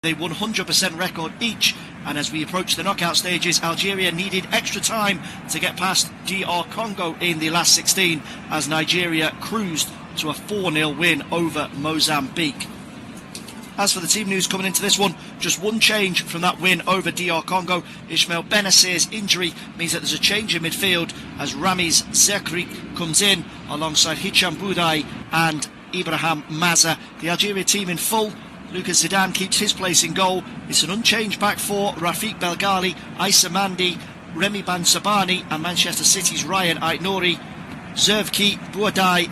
a 100% record each, and as we approach the knockout stages, Algeria needed extra time to get past DR Congo in the last 16 as Nigeria cruised to a 4-0 win over Mozambique. As for the team news coming into this one, just one change from that win over DR Congo. Ismail Benassir's injury means that there's a change in midfield as Ramiz Zekri comes in alongside Hicham Boudai and Ibrahim Maza. The Algeria team in full. Lucas Zidane keeps his place in goal. It's an unchanged back four: Rafiq Belghali, Issa Mandi, Remy Bansabani and Manchester City's Ryan Aït-Nouri. Zervki, Boudai,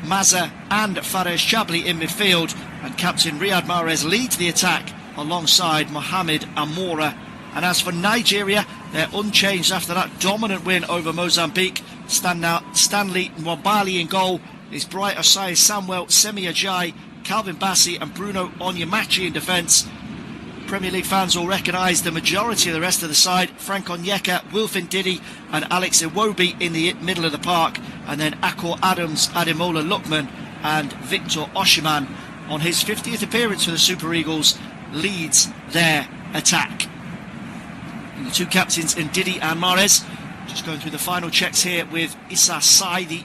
Maza and Fares Chabli in midfield, and captain Riyad Mahrez leads the attack alongside Mohamed Amoura. And as for Nigeria, they're unchanged after that dominant win over Mozambique. Stanley Nwabali in goal. It's Bright Osai Samuel, Semi Ajayi, Calvin Bassey and Bruno Onyemachi in defence. Premier League fans will recognise the majority of the rest of the side: Frank Onyeka, Wilfin Didi and Alex Iwobi in the middle of the park, and then Akor Adams, Ademola Lookman and Victor Osimhen, on his 50th appearance for the Super Eagles, leads their attack. And the two captains in Didi and Mahrez just going through the final checks here with Issa Saidi,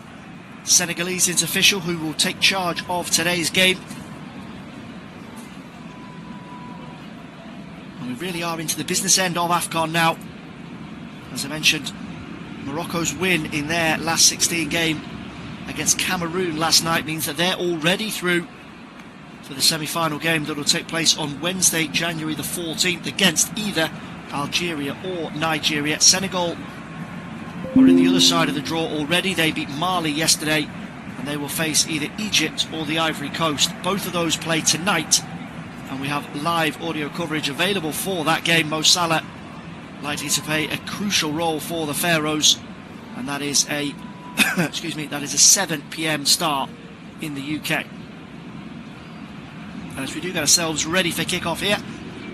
Senegalese official who will take charge of today's game. And we really are into the business end of AFCON now. As I mentioned, Morocco's win in their last 16 game against Cameroon last night means that they're already through for the semi-final game that will take place on Wednesday, January the 14th against either Algeria or Nigeria. Senegal are in the other side of the draw already. They beat Mali yesterday and they will face either Egypt or the Ivory Coast. Both of those play tonight and we have live audio coverage available for that game. Mo Salah likely to play a crucial role for the Pharaohs, and that is a that is a 7 PM start in the UK. And as we do get ourselves ready for kick-off here,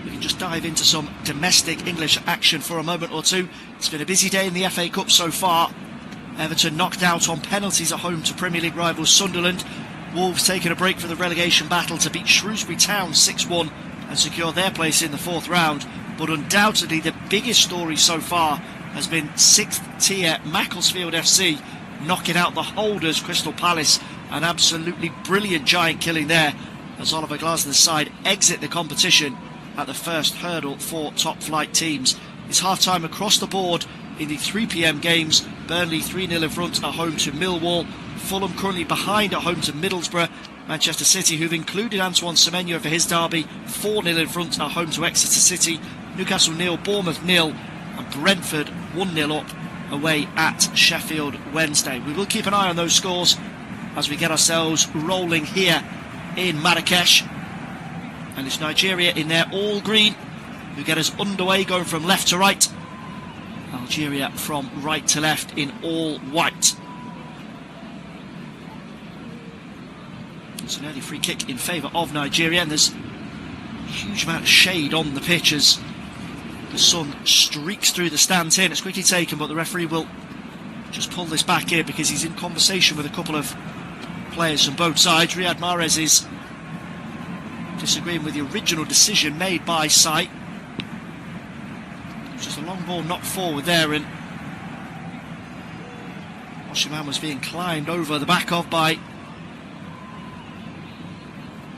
we can just dive into some domestic English action for a moment or two. It's been a busy day in the FA Cup so far. Everton knocked out on penalties at home to Premier League rivals Sunderland. Wolves taking a break from the relegation battle to beat Shrewsbury Town 6-1 and secure their place in the fourth round. But undoubtedly the biggest story so far has been 6th tier Macclesfield FC knocking out the holders Crystal Palace. An absolutely brilliant giant killing there as Oliver Glasner's side exit the competition at the first hurdle for top flight teams. It's half-time across the board in the 3 PM games. Burnley 3-0 in front at home to Millwall. Fulham currently behind at home to Middlesbrough. Manchester City, who've included Antoine Semenyo for his derby, 4-0 in front at home to Exeter City. Newcastle 0, Bournemouth 0 and Brentford 1-0 up away at Sheffield Wednesday. We will keep an eye on those scores as we get ourselves rolling here in Marrakesh. And it's Nigeria in their all green who get us underway, going from left to right. Algeria from right to left in all white. It's an early free kick in favour of Nigeria, and there's a huge amount of shade on the pitch as the sun streaks through the stands here. And it's quickly taken, but the referee will just pull this back here because he's in conversation with a couple of players from both sides. Riyad Mahrez is disagreeing with the original decision made by Sai. It was just a long ball knocked forward there, and Osimhen was being climbed over the back of by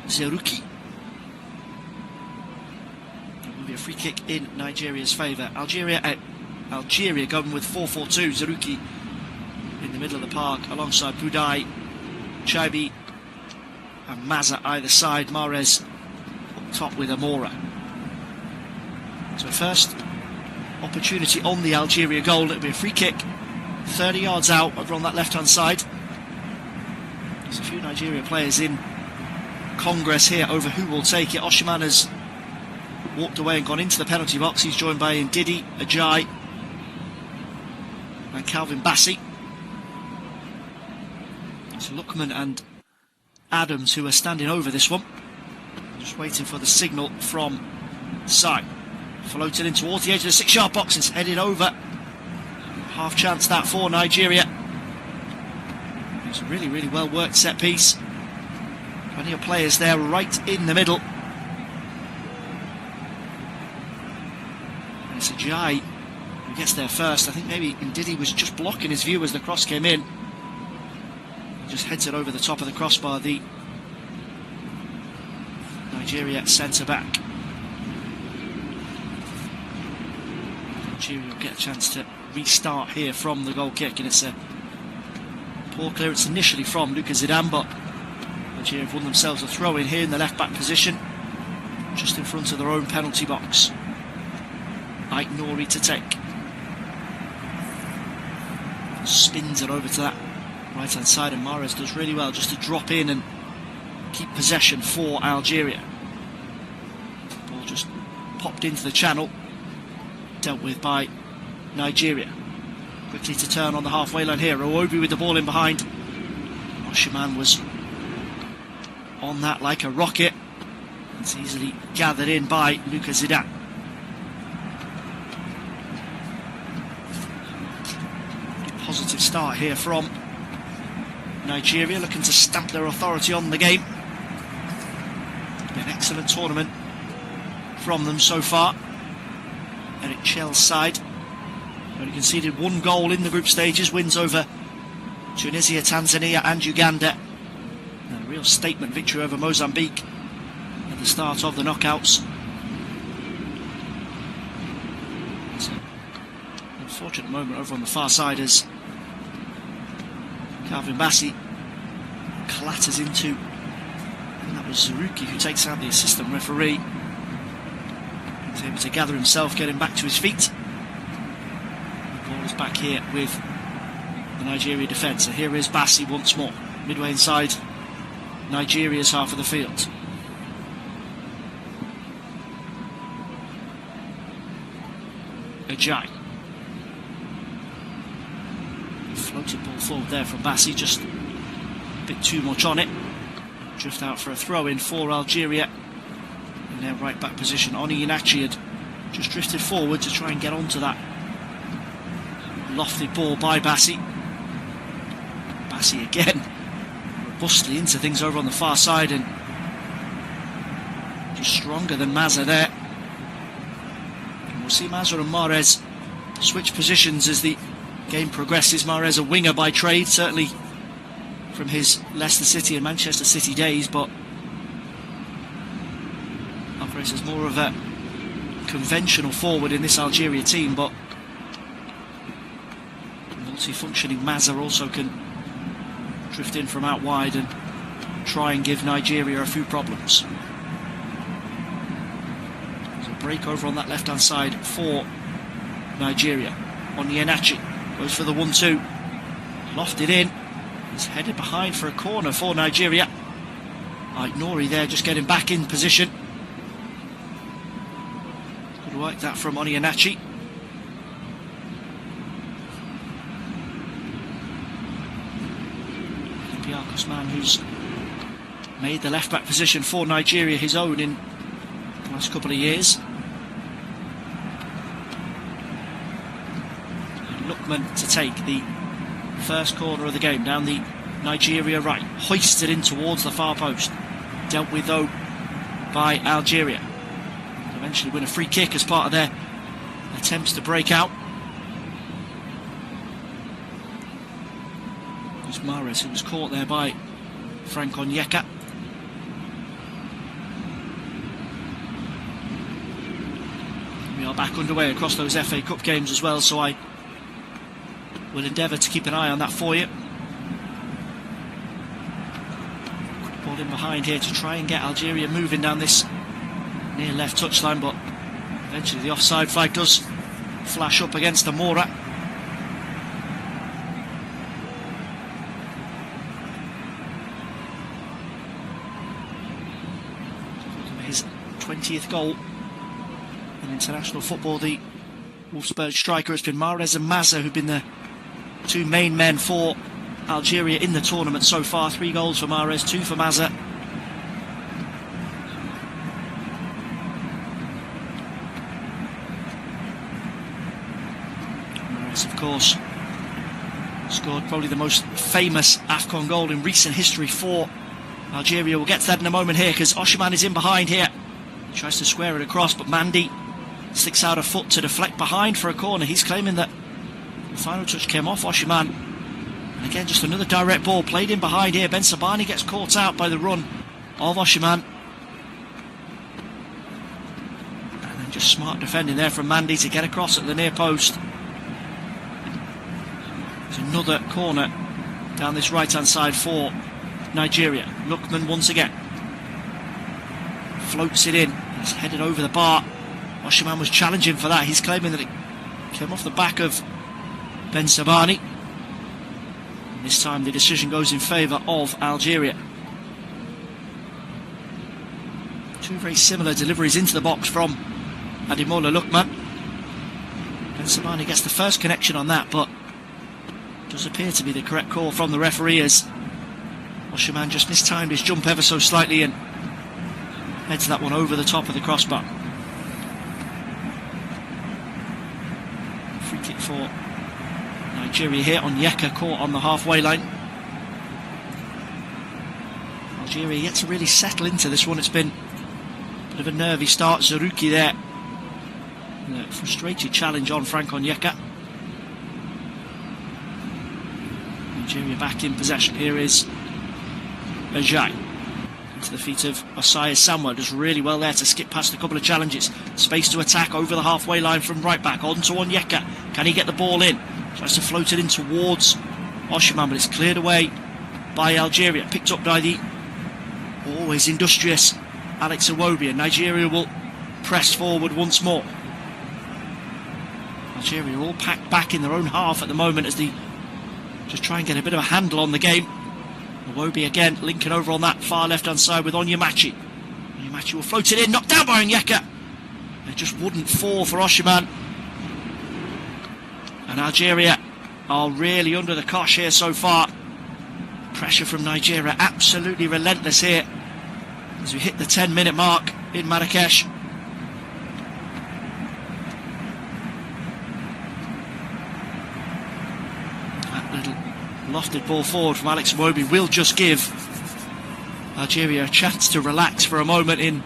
Zerouki. It will be a free kick in Nigeria's favour. Algeria going with 4-4-2. Zerouki in the middle of the park alongside Boudai, Chaibi and Maza either side. Mahrez up top with Amoura. So first opportunity on the Algeria goal. It'll be a free kick 30 yards out over on that left hand side. There's a few Nigeria players in congress here over who will take it. Osimhen has walked away and gone into the penalty box. He's joined by Ndidi, Ajayi and Calvin Bassey. It's Lookman and Adams who are standing over this one, just waiting for the signal from Sai. Floated in towards the edge of the 6-yard box. It's headed over. Half chance that for Nigeria. It's a really, really well worked set piece. Plenty of players there right in the middle. It's Ajayi who gets there first. I think maybe Ndidi was just blocking his view as the cross came in. He just heads it over the top of the crossbar, the Nigeria centre-back. Algeria will get a chance to restart here from the goal kick, and it's a poor clearance initially from Lucas Zidane, but Algeria have won themselves a throw-in here in the left-back position, just in front of their own penalty box. Ait Nouri to take. Spins it over to that right-hand side, and Mahrez does really well just to drop in and keep possession for Algeria. Ball just popped into the channel, dealt with by Nigeria. Quickly to turn on the halfway line here. Iwobi with the ball in behind. Oshiman was on that like a rocket. It's easily gathered in by Lucas Zidane. Positive start here from Nigeria, looking to stamp their authority on the game. An excellent tournament from them so far. Eric Chell's side only conceded one goal in the group stages, wins over Tunisia, Tanzania and Uganda. And a real statement victory over Mozambique at the start of the knockouts. It's an unfortunate moment over on the far side as Calvin Bassey clatters into, and that was Zaruki who takes out the assistant referee. He's able to gather himself, getting back to his feet. The ball is back here with the Nigeria defence. So here is Bassey once more, midway inside Nigeria's half of the field. Ajayi. Floated ball forward there from Bassey, just a bit too much on it. Drift out for a throw-in for Algeria in their right back position. Oni Inachi had just drifted forward to try and get onto that lofty ball by Bassey. Bassey again robustly into things over on the far side, and just stronger than Mazza there. And we'll see Mazza and Mahrez switch positions as the game progresses. Mahrez a winger by trade, certainly from his Leicester City and Manchester City days, but operates as more of a conventional forward in this Algeria team, but multi-functioning Mazza also can drift in from out wide and try and give Nigeria a few problems. There's a break over on that left-hand side for Nigeria. On the Enachi, goes for the 1-2, lofted in, he's headed behind for a corner for Nigeria. Ait Nouri there just getting back in position. Good work that from Oni Enachi. Olympiacos man who's made the left back position for Nigeria his own in the last couple of years. Lookman to take the first corner of the game down the Nigeria right, hoisted in towards the far post, dealt with though by Algeria. Eventually win a free kick as part of their attempts to break out. It was Mahrez who was caught there by Frank Onyeka. We are back underway across those FA Cup games as well, so I will endeavour to keep an eye on that for you. Quick ball in behind here to try and get Algeria moving down this near left touchline, but eventually the offside flag does flash up against Amora. His 20th goal in international football, the Wolfsburg striker. It's been Mahrez and Mazza who've been the two main men for Algeria in the tournament so far. 3 goals for Mahrez, 2 for Mazza. Mahrez, of course, scored probably the most famous AFCON goal in recent history for Algeria. We'll get to that in a moment here because Oshiman is in behind here. He tries to square it across, but Mandy sticks out a foot to deflect behind for a corner. He's claiming that the final touch came off Oshiman. And again, just another direct ball played in behind here. Ben Sabani gets caught out by the run of Oshiman. And then just smart defending there from Mandy to get across at the near post. There's another corner down this right-hand side for Nigeria. Lookman once again floats it in. It's headed over the bar. Oshiman was challenging for that. He's claiming that it came off the back of Ben Sabani. This time the decision goes in favour of Algeria. Two very similar deliveries into the box from Ademola Lookman. Ben Sabani gets the first connection on that, but does appear to be the correct call from the referee as Oshiman just mistimed his jump ever so slightly and heads that one over the top of the crossbar. Free kick for Nigeria here. Onyeka caught on the halfway line. Algeria yet to really settle into this one. It's been a bit of a nervy start. Zaruki there. A frustrated challenge on Frank Onyeka. Nigeria back in possession. Here is Ajay. Into the feet of Osai Samuel. Does really well there to skip past a couple of challenges. Space to attack over the halfway line from right back. On to Onyeka. Can he get the ball in? Tries to float it in towards Oshiman, but it's cleared away by Algeria. Picked up by the always industrious Alex Iwobi, and Nigeria will press forward once more. Algeria all packed back in their own half at the moment as they just try and get a bit of a handle on the game. Iwobi again linking over on that far left hand side with Onyemachi. Onyemachi will float it in, knocked down by Onyeka. It just wouldn't fall for Oshiman. And Algeria are really under the cosh here so far. Pressure from Nigeria absolutely relentless here as we hit the 10-minute mark in Marrakesh. That little lofted ball forward from Alex Iwobi will just give Algeria a chance to relax for a moment in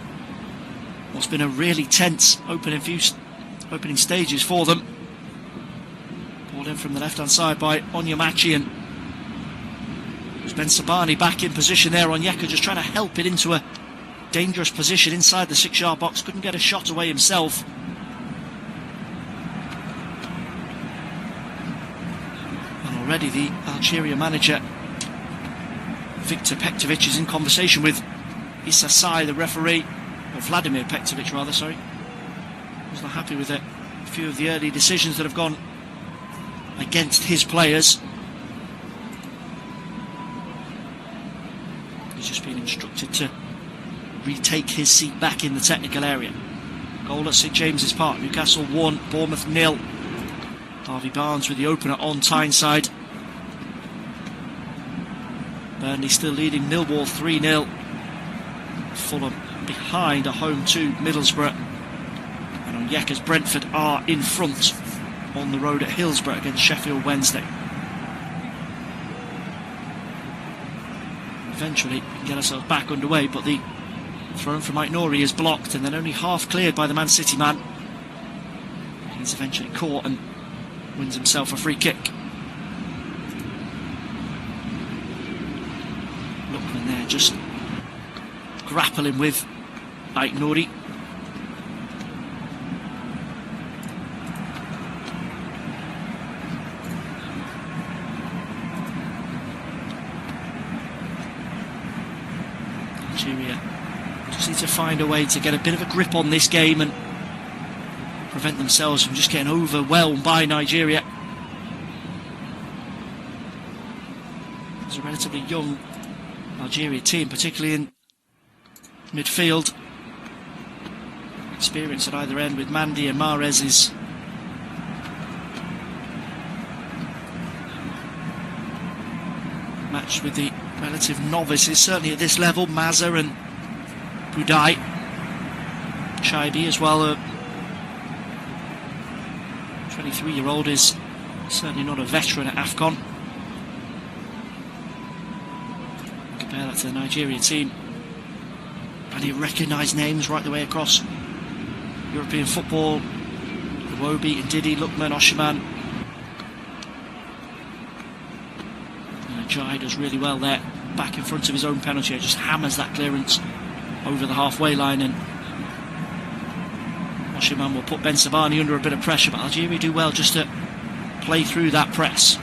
what's been a really tense opening stages for them. Ball in from the left hand side by Onyemachi, and Ben Sabani back in position there. Onyeka just trying to help it into a dangerous position inside the 6-yard box. Couldn't get a shot away himself. And already the Algeria manager Viktor Pektovic is in conversation with Issa Sai, the referee, or Vladimir Pektovic rather, sorry. He's not happy with a few of the early decisions that have gone against his players. He's just been instructed to retake his seat back in the technical area. Goal at St James's Park. Newcastle 1, Bournemouth 0. Harvey Barnes with the opener on Tyneside. Burnley still leading Millwall 3-0. Fulham behind are home to Middlesbrough. And Onyeka's Brentford are in front on the road at Hillsborough against Sheffield Wednesday. Eventually we can get ourselves back underway, but the throw from Mike Nori is blocked and then only half cleared by the Man City man. He's eventually caught and wins himself a free kick. Lookman there just grappling with Mike Nori. Algeria just need to find a way to get a bit of a grip on this game and prevent themselves from just getting overwhelmed by Nigeria. There's a relatively young Algeria team, particularly in midfield. Experience at either end with Mandy and Mahrez is matched with the relative novices, certainly at this level. Mazza and Budai. Chaibi as well, a 23-year-old, is certainly not a veteran at AFCON. Compare that to the Nigeria team. Plenty of recognised names right the way across European football. Iwobi, Ndidi, Lookman, Oshiman. Jai does really well there, back in front of his own penalty, just hammers that clearance over the halfway line, and Oshiman will put Ben Sabani under a bit of pressure, but Algeria do well just to play through that press.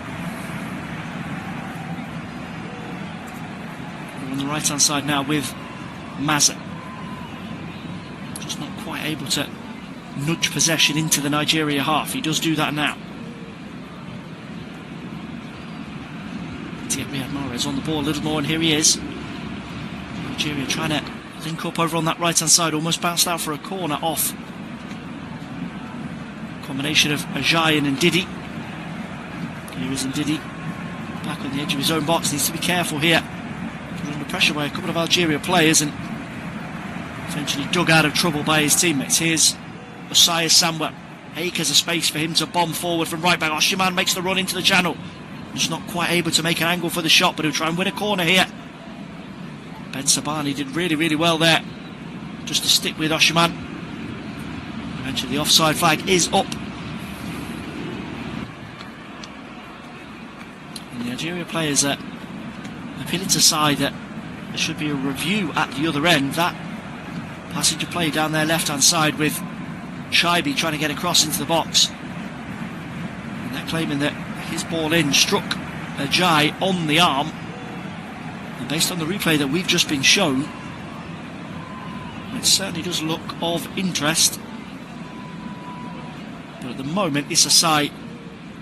We're on the right hand side now with Maza, just not quite able to nudge possession into the Nigeria half. He does do that now. Riyad Mahrez on the ball a little more, and here he is. Algeria trying to link up over on that right hand side, almost bounced out for a corner off. Combination of Ajayi and Ndidi. Here is Ndidi, back on the edge of his own box, needs to be careful here. Put under pressure by a couple of Algeria players and eventually dug out of trouble by his teammates. Here's Osaya Samuel. Acres of space for him to bomb forward from right back. Oshiman makes the run into the channel. Just not quite able to make an angle for the shot, but he'll try and win a corner here. Ben Sabani did really, really well there, just to stick with Oshiman. Eventually the offside flag is up. And the Algeria players are appealing to side that there should be a review at the other end. That passage of play down their left-hand side with Shaibi trying to get across into the box. And they're claiming that his ball in struck Ajayi on the arm, and based on the replay that we've just been shown, it certainly does look of interest. But at the moment, Isasai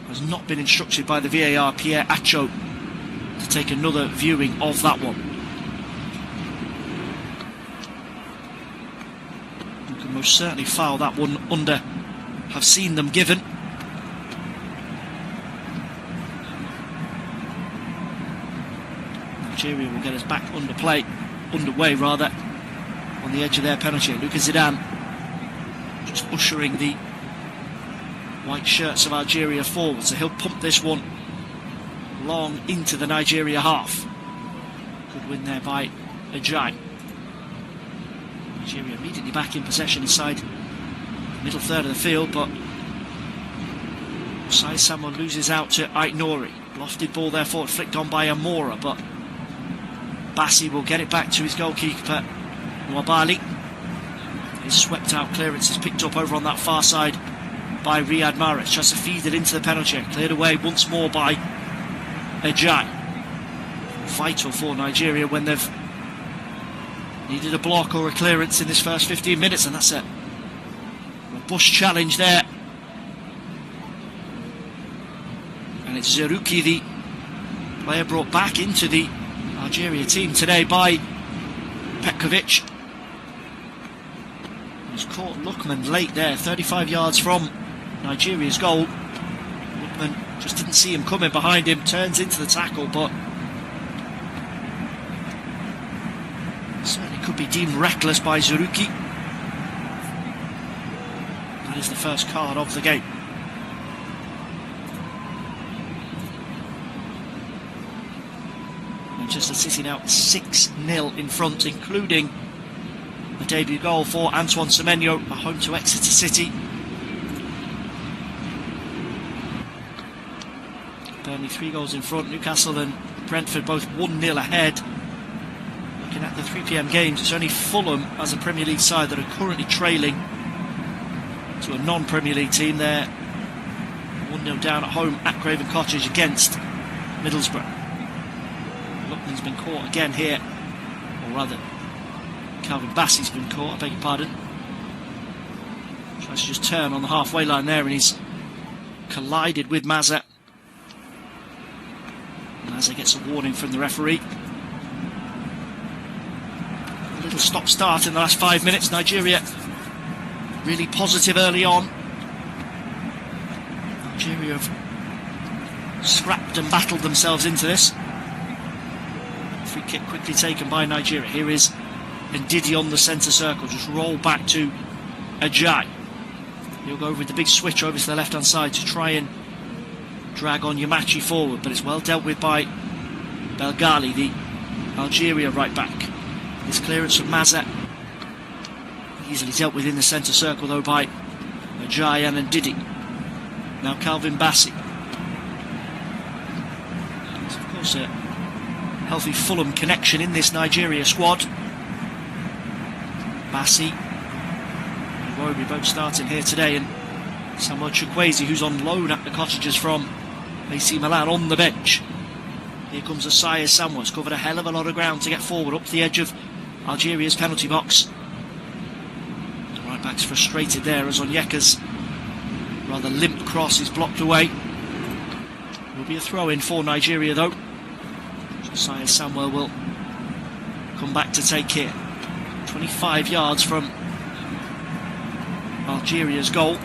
has not been instructed by the VAR, Pierre Acho, to take another viewing of that one. You can most certainly foul that one under have seen them given. Algeria will get us back underway on the edge of their penalty. Luka Zidane just ushering the white shirts of Algeria forward, so he'll pump this one long into the Nigeria half. Good win there by Ajayi. Nigeria immediately back in possession inside the middle third of the field, but Osai Samuel loses out to Aït-Nouri. Lofted ball there forward, flicked on by Amora, but Bassi will get it back to his goalkeeper, Nwabali. His swept out clearance is picked up over on that far side by Riyad Mahrez. Tries to feed it into the penalty area. Cleared away once more by Ajayi. Vital for Nigeria when they've needed a block or a clearance in this first 15 minutes, and that's a robust challenge there. And it's Zerouki, the player brought back into the Algeria team today by Petkovic. He's caught Lookman late there, 35 yards from Nigeria's goal. Lookman just didn't see him coming behind him, turns into the tackle, but certainly could be deemed reckless by Zerouki. That is the first card of the game. Manchester City now 6-0 in front, including a debut goal for Antoine Semenyo, at home to Exeter City. Burnley 3 goals in front, Newcastle and Brentford both 1-0 ahead. Looking at the 3 PM games, it's only Fulham as a Premier League side that are currently trailing to a non-Premier League team. They're 1-0 down at home at Craven Cottage against Middlesbrough. Lookman's been caught again here, or rather Calvin Bassey's been caught, I beg your pardon. Tries to just turn on the halfway line there, and he's collided with Maza. Maza gets a warning from the referee. A little stop-start in the last 5 minutes. Nigeria really positive early on. Nigeria have scrapped and battled themselves into this. Free kick quickly taken by Nigeria. Here is Ndidi on the centre circle, just roll back to Ajayi. He'll go with the big switch over to the left hand side to try and drag on Yamachi forward, but it's well dealt with by Belgali, the Algeria right back. This clearance from Maza easily dealt with in the centre circle though by Ajayi and Ndidi. Now Calvin Bassey. There's of course a healthy Fulham connection in this Nigeria squad. Bassey and Iwobi both starting here today, and Samuel Chukwueze, who's on loan at the Cottagers from AC Milan, on the bench. Here comes Asaya Samuel. He's covered a hell of a lot of ground to get forward up to the edge of Algeria's penalty box. The right back's frustrated there as Onyeka's rather limp cross is blocked away. Will be a throw-in for Nigeria though. Asaya Samuel will come back to take here. 25 yards from Algeria's goal.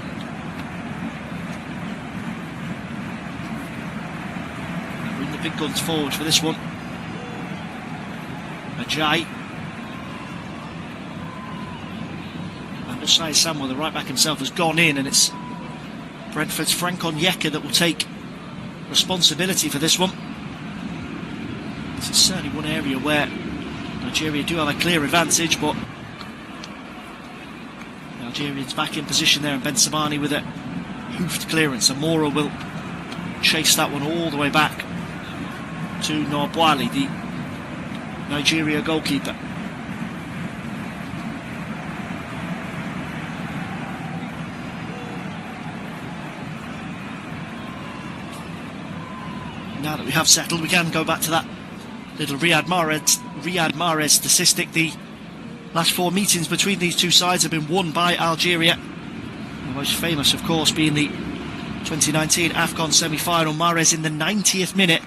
Bring the big guns forward for this one. Ajayi. And Asaya Samuel, the right back himself, has gone in, and it's Brentford's Frank Onyeka that will take responsibility for this one. This is certainly one area where Nigeria do have a clear advantage, but the Algerians back in position there, and Bensabani with a hoofed clearance. Amora will chase that one all the way back to Nwabwali, the Nigeria goalkeeper. Now that we have settled, we can go back to that little Riyad Mahrez statistic. The last 4 meetings between these two sides have been won by Algeria. The most famous, of course, being the 2019 AFCON semi-final. Mahrez in the 90th minute,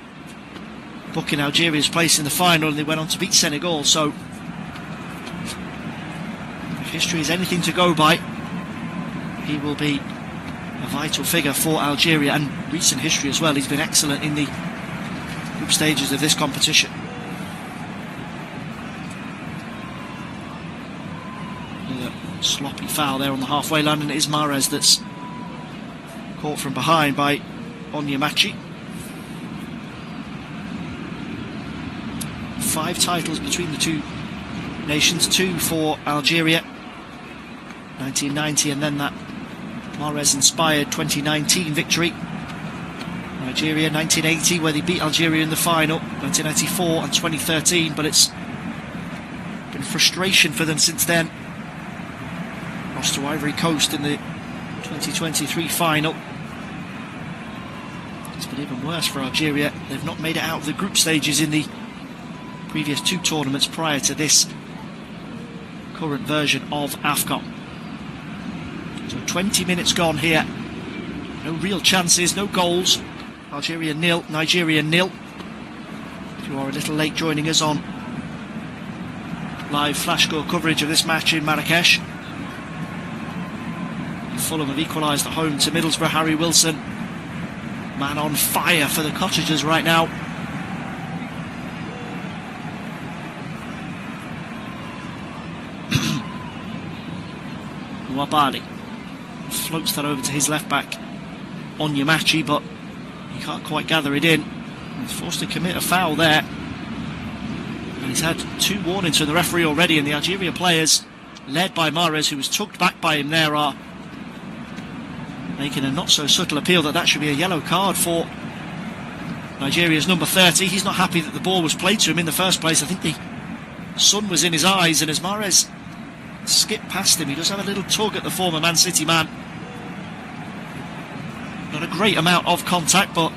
booking Algeria's place in the final, and they went on to beat Senegal. So, if history is anything to go by, he will be a vital figure for Algeria, and recent history as well. He's been excellent in the group stages of this competition. A sloppy foul there on the halfway line, and it is Mahrez that's caught from behind by Onyemachi. 5 titles between the two nations, 2 for Algeria, 1990, and then that Mahrez-inspired 2019 victory. Nigeria 1980, where they beat Algeria in the final, 1994 and 2013, but it's been frustration for them since then. Lost to Ivory Coast in the 2023 final. It's been even worse for Algeria. They've not made it out of the group stages in the previous 2 tournaments prior to this current version of AFCON. So 20 minutes gone here. No real chances, no goals. Algeria 0, Nigeria 0. If you are a little late joining us on live flash score coverage of this match in Marrakesh. Fulham have equalised at home to Middlesbrough. Harry Wilson, man on fire for the Cottagers right now. Nwabali floats that over to his left back Onyemachi, but he can't quite gather it in. He's forced to commit a foul there, and he's had 2 warnings from the referee already, and the Algeria players, led by Mahrez, who was tugged back by him there, are making a not so subtle appeal that should be a yellow card for Nigeria's number 30. He's not happy that the ball was played to him in the first place. I think the sun was in his eyes, and as Mahrez skipped past him, he does have a little tug at the former Man City man. Not a great amount of contact, but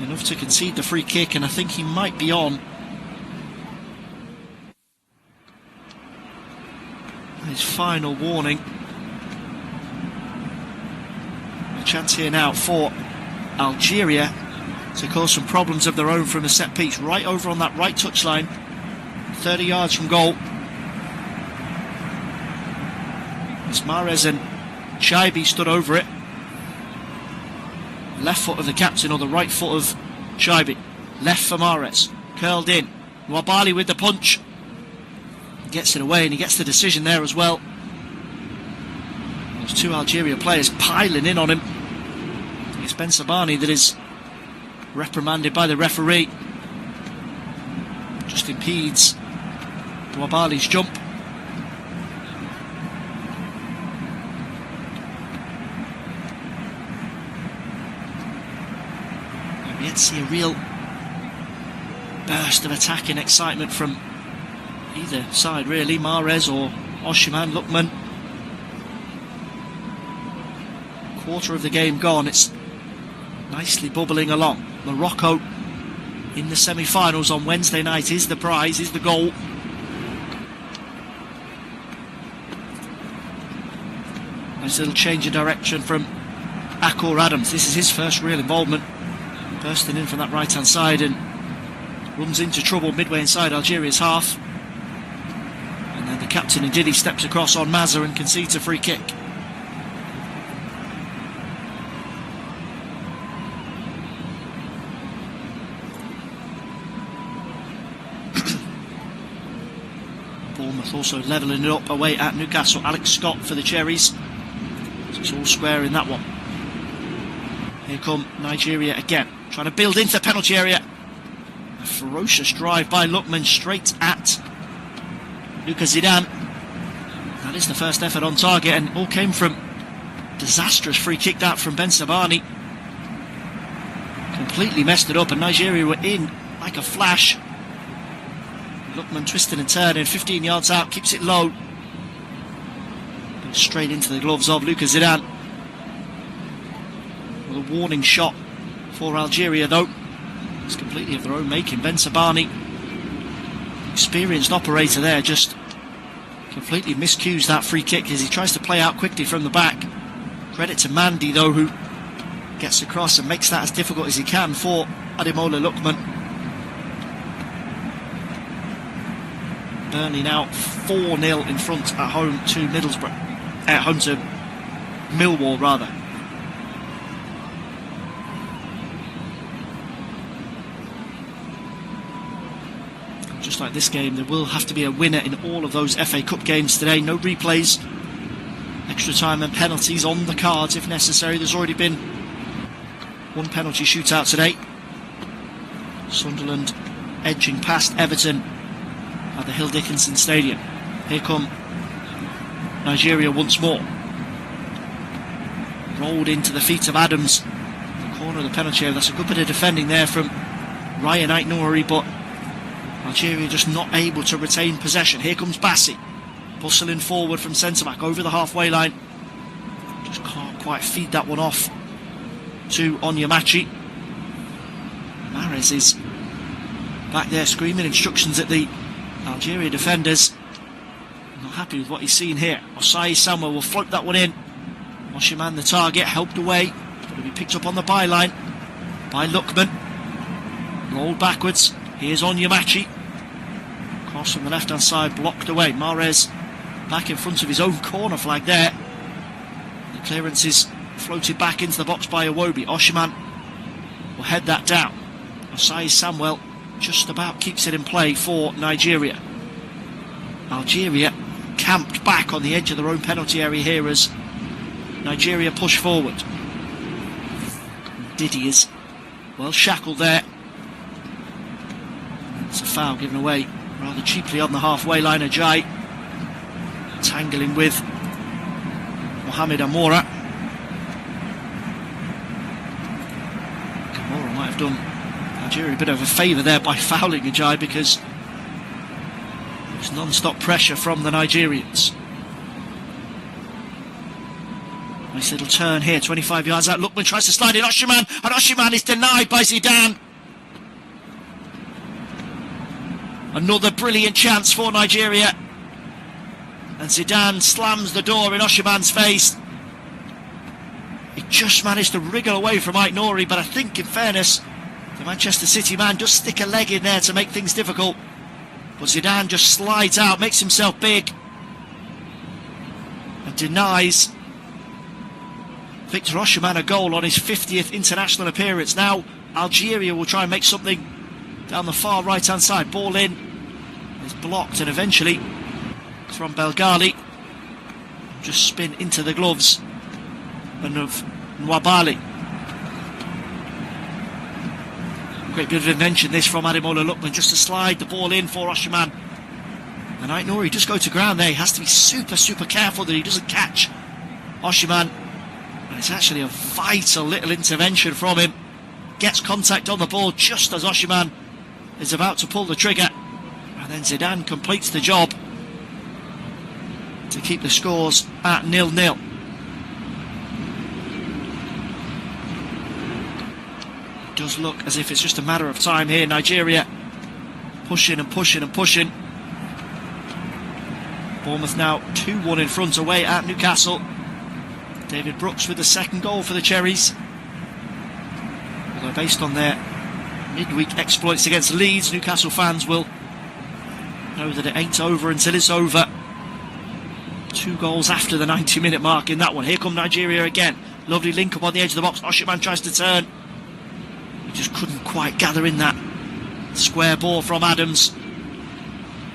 enough to concede the free kick, and I think he might be on his final warning. A chance here now for Algeria to cause some problems of their own from a set piece, right over on that right touchline, 30 yards from goal. As Mahrez and Shaibi stood over it. Left foot of the captain, or the right foot of Shaibi. Left for Mahrez, curled in. Nwabali with the punch. He gets it away, and he gets the decision there as well. There's 2 Algeria players piling in on him. It's Bensabani that is reprimanded by the referee. Just impedes Nwabali's jump. didn't see a real burst of attacking excitement from either side really. Mahrez or Oshiman. Lookman. Quarter of the game gone. It's nicely bubbling along. Morocco in the semi-finals on Wednesday night is the prize, is the goal. Nice little change of direction from Akor Adams. This is his first real involvement, bursting in from that right hand side and runs into trouble midway inside Algeria's half. And then the captain Ndidi steps across on Mazza and concedes a free kick. Bournemouth also levelling it up away at Newcastle. Alex Scott for the Cherries. So it's all square in that one. Here come Nigeria again, trying to build into the penalty area. A ferocious drive by Lookman straight at Lucas Zidane. That is the first effort on target, and it all came from disastrous free kick out from Ben Sabani. Completely messed it up, and Nigeria were in like a flash. Lookman twisting and turning, 15 yards out, keeps it low. Goes straight into the gloves of Lucas Zidane. Well, a warning shot for Algeria though. It's completely of their own making. Ben Sabani, experienced operator there, just completely miscues that free kick as he tries to play out quickly from the back. Credit to Mandy though, who gets across and makes that as difficult as he can for Ademola Lookman. Burnley now 4-0 in front at home to Middlesbrough. At home to Millwall rather. Just like this game, there will have to be a winner in all of those FA Cup games today. No replays, extra time and penalties on the cards if necessary. There's already been one penalty shootout today. Sunderland edging past Everton at the Hill Dickinson Stadium. Here come Nigeria once more. Rolled into the feet of Adams, the corner of the penalty area. That's a good bit of defending there from Ryan Aït-Nouri, but Algeria just not able to retain possession. Here comes Bassi, bustling forward from centre-back over the halfway line. Just can't quite feed that one off to Onyemachi. Mahrez is back there screaming instructions at the Algeria defenders. Not happy with what he's seen here. Osai Samuel will float that one in. Oshiman the target, helped away, but will be picked up on the byline by Lookman. Rolled backwards. Here's Onyemachi. Cross from the left hand side, blocked away. Mahrez back in front of his own corner flag there. The clearance is floated back into the box by Iwobi. Oshiman will head that down. Osai Samuel just about keeps it in play for Nigeria. Algeria camped back on the edge of their own penalty area here as Nigeria push forward. Didi is well shackled there. It's a foul given away rather cheaply on the halfway line. Ajayi tangling with Mohamed Amora. Amora might have done Algeria a bit of a favour there by fouling Ajayi, because there's non-stop pressure from the Nigerians. Nice little turn here, 25 yards out. Lookman tries to slide in Oshiman, and Oshiman is denied by Zidane. Another brilliant chance for Nigeria, and Zidane slams the door in Oshiman's face. He just managed to wriggle away from Aït-Nouri, but I think in fairness the Manchester City man does stick a leg in there to make things difficult. But Zidane just slides out, makes himself big, and denies Victor Oshiman a goal on his 50th international appearance. Now Algeria will try and make something down the far right hand side. Ball in is blocked, and eventually from Belgali just spin into the gloves of Nwabali. Great bit of invention this from Ademola Lookman, just to slide the ball in for Oshiman. And Aït-Nouri just go to ground there. He has to be super careful that he doesn't catch Oshiman. And it's actually a vital little intervention from him. gets contact on the ball just as Osimhen is about to pull the trigger, and then Zidane completes the job to keep the scores at 0-0. It does look as if it's just a matter of time here. Nigeria pushing and pushing and pushing. Bournemouth now 2-1 in front away at Newcastle. David Brooks with the second goal for the Cherries. Although based on their midweek exploits against Leeds, Newcastle fans will know that it ain't over until it's over. 2 goals after the 90-minute mark in that one. Here come Nigeria again. Lovely link up on the edge of the box. Osimhen tries to turn. He just couldn't quite gather in that square ball from Adams.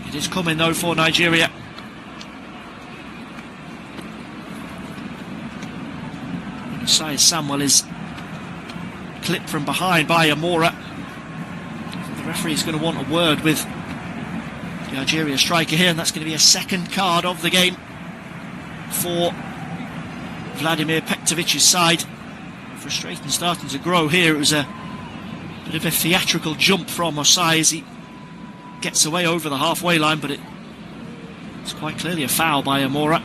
It is coming though for Nigeria. Samuel is clipped from behind by Amora. The referee is going to want a word with the Algeria striker here, and that's going to be a second card of the game for Vladimir Pektovic's side. Frustration starting to grow here. It was a bit of a theatrical jump from Osai as he gets away over the halfway line, but it's quite clearly a foul by Amora.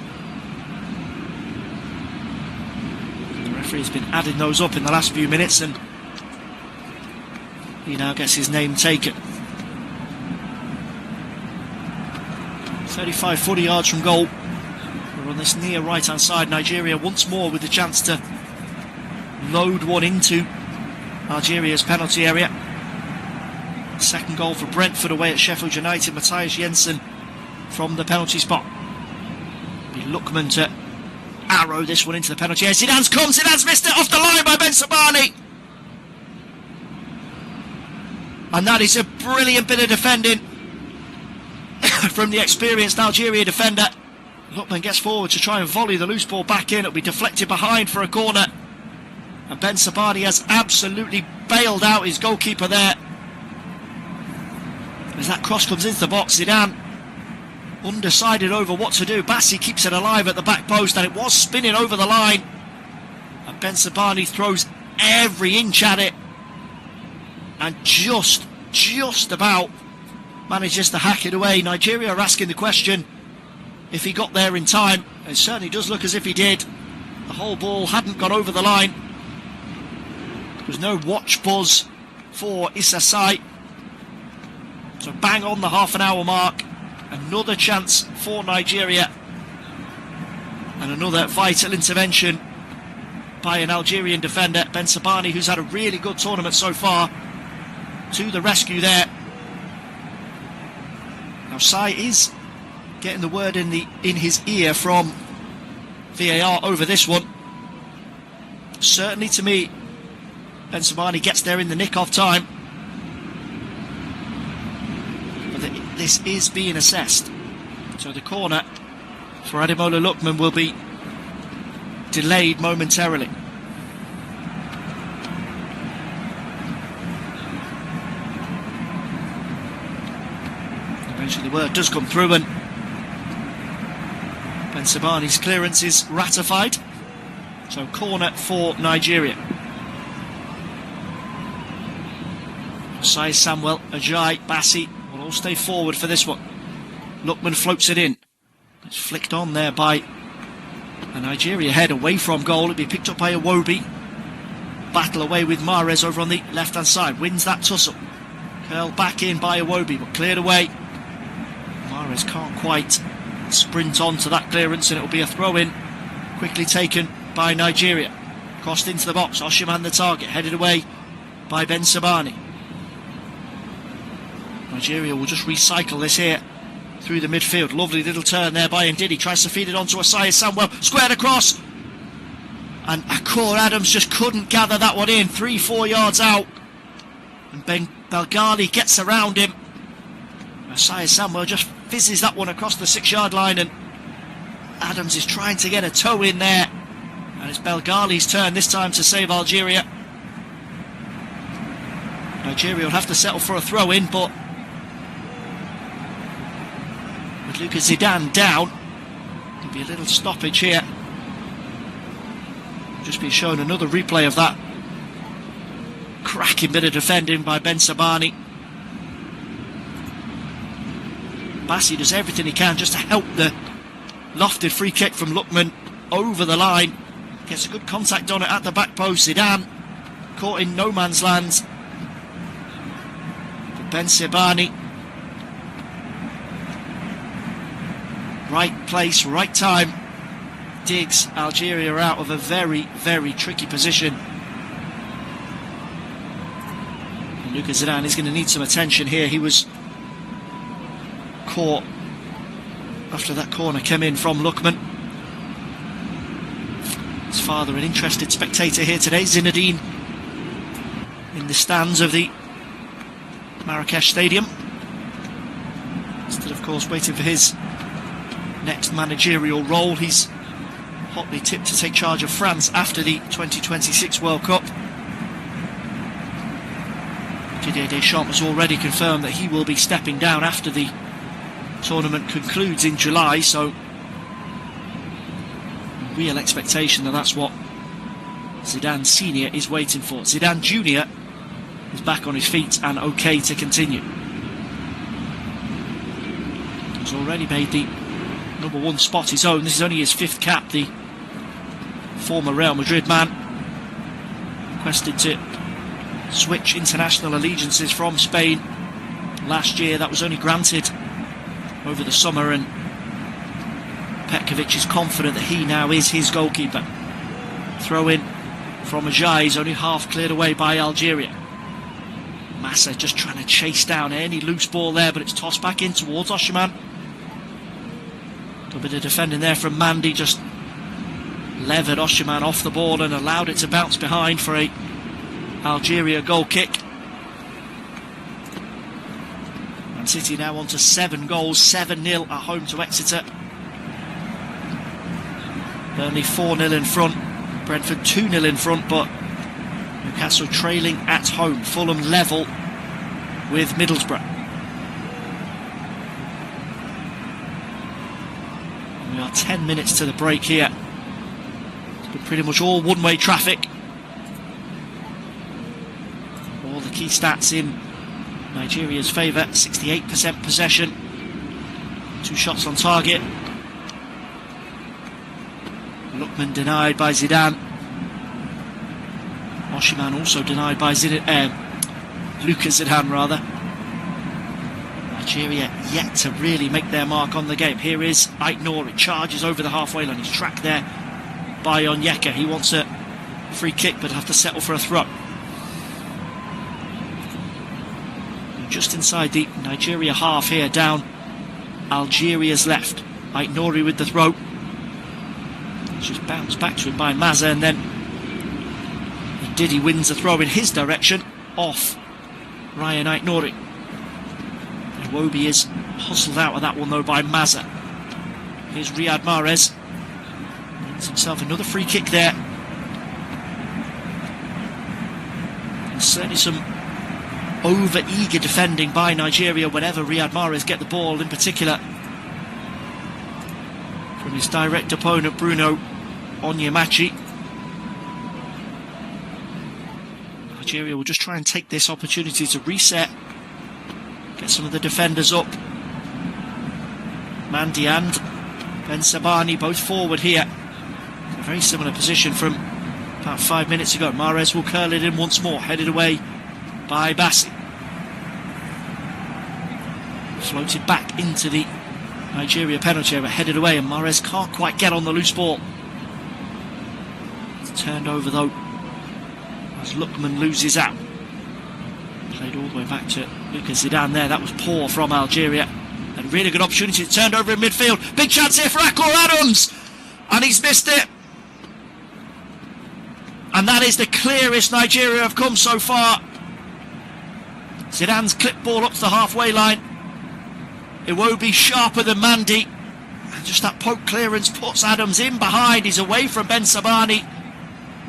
The referee has been adding those up in the last few minutes, and he now gets his name taken. 35-40 yards from goal. We're on this near right-hand side. Nigeria once more with the chance to load one into Algeria's penalty area. Second goal for Brentford away at Sheffield United. Matthias Jensen from the penalty spot. Be Lookman to arrow this one into the penalty area. Zidane's come. Zidane's missed it off the line by Ben Sabani. And that is a brilliant bit of defending from the experienced Algeria defender. Lookman gets forward to try and volley the loose ball back in. It'll be deflected behind for a corner. And Ben Sabani has absolutely bailed out his goalkeeper there. As that cross comes into the box, Zidane undecided over what to do. Bassi keeps it alive at the back post, and it was spinning over the line. And Ben Sabani throws every inch at it, and just about manages to hack it away. Nigeria are asking the question if he got there in time. It certainly does look as if he did. The whole ball hadn't gone over the line. There was no watch buzz for Issa Sai. So bang on the half an hour mark. Another chance for Nigeria. And another vital intervention by an Algerian defender, Ben Sabani, who's had a really good tournament so far, to the rescue there. Now Sai is getting the word in his ear from VAR over this one. Certainly to me, Ben Sabani gets there in the nick of time. But this is being assessed. So the corner for Ademola Lookman will be delayed momentarily. Eventually the word does come through, and Ben Sabani's clearance is ratified. So corner for Nigeria. Sai, Samuel, Ajay, Bassi will all stay forward for this one. Lookman floats it in. It's flicked on there by a Nigeria head away from goal. It'll be picked up by Iwobi. Battle away with Mahrez over on the left-hand side. Wins that tussle. Curled back in by Iwobi, but cleared away. Mahrez can't quite sprint on to that clearance, and it'll be a throw-in. Quickly taken by Nigeria. Crossed into the box. Osimhen the target. Headed away by Ben Sabani. Nigeria will just recycle this here through the midfield. Lovely little turn there by Ndidi. Tries to feed it onto Asai Samuel. Squared across. And Akor Adams just couldn't gather that one in. 3-4 yards out. And Ben Belgali gets around him. Asai Samuel just fizzes that one across the 6-yard line. And Adams is trying to get a toe in there. And it's Belgali's turn this time to save Algeria. Nigeria will have to settle for a throw-in, but with Lucas Zidane down, there'll be a little stoppage here. We'll just be shown another replay of that Cracking bit of defending by Ben Sabani. Bassi does everything he can just to help the lofted free kick from Lookman over the line. Gets a good contact on it at the back post. Zidane caught in no man's land. But Ben Sabani, right place, right time, digs Algeria out of a very, very tricky position. And Lucas Zidane is going to need some attention here. He was caught after that corner came in from Lookman. His father, an interested spectator here today, Zinedine, in the stands of the Marrakesh Stadium. Still, of course, waiting for his next managerial role. He's hotly tipped to take charge of France after the 2026 World Cup. Didier Deschamps has already confirmed that he will be stepping down after the tournament concludes in July, so real expectation that that's what Zidane Senior is waiting for. Zidane Junior is back on his feet and okay to continue. He's already made the number one spot his own. This is only his fifth cap. The former Real Madrid man requested to switch international allegiances from Spain last year. That was only granted over the summer, and Petkovic is confident that he now is his goalkeeper. Throw in from Ajayi, only half cleared away by Algeria. Massa just trying to chase down any loose ball there, but it's tossed back in towards Oshiman. A bit of defending there from Mandy, just levered Oshiman off the ball and allowed it to bounce behind for a Algeria goal kick. Man City now on to 7 goals, 7-0 at home to Exeter. Burnley 4-0 in front, Brentford 2-0 in front, but Newcastle trailing at home. Fulham level with Middlesbrough. We are 10 minutes to the break here. It's been pretty much all one-way traffic. All the key stats in Nigeria's favour. 68% possession, 2 shots on target. Lookman denied by Zidane. Oshiman also denied by Lucas Zidane rather. Algeria yet to really make their mark on the game. Here is Aït-Nouri. It charges over the halfway line. He's tracked there by Onyeka. He wants a free kick but have to settle for a throw. Just inside the Nigeria half here, down Algeria's left. Aït-Nouri with the throw. Just bounced back to him by Mazza, and then Didi wins the throw in his direction off Ryan Aït-Nouri. Iwobi is hustled out of that one though by Mazza. Here's Riyad Mahrez. Wins himself another free kick there. And certainly some over-eager defending by Nigeria whenever Riyad Mahrez get the ball, in particular from his direct opponent Bruno Onyemachi. Algeria will just try and take this opportunity to reset, get some of the defenders up. Mandi and Ben Sabani both forward here. A very similar position from about 5 minutes ago. Mahrez will curl it in once more, headed away by Bassi. Floated back into the Nigeria penalty area, headed away, and Mahrez can't quite get on the loose ball. It's turned over though as Lookman loses out. Played all the way back to Lucas Zidane there. That was poor from Algeria. And really good opportunity. It's turned over in midfield. Big chance here for Akor Adams, and he's missed it. And that is the clearest Nigeria have come so far. Zidane's clip ball up to the halfway line. Iwobi sharper than Mandi, and just that poke clearance puts Adams in behind. He's away from Ben Sabani,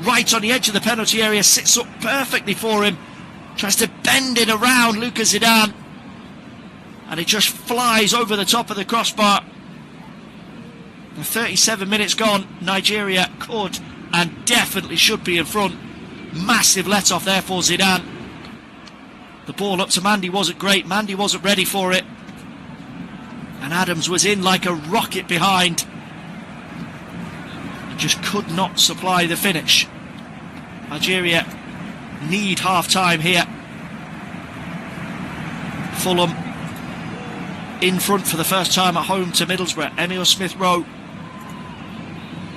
right on the edge of the penalty area, sits up perfectly for him, tries to bend it around Lucas Zidane, and it just flies over the top of the crossbar. And 37 minutes gone, Nigeria could and definitely should be in front. Massive let-off there for Zidane. The ball up to Mandy wasn't great. Mandy wasn't ready for it. And Adams was in like a rocket behind. He just could not supply the finish. Algeria need half-time here. Fulham in front for the first time at home to Middlesbrough. Emile Smith-Rowe.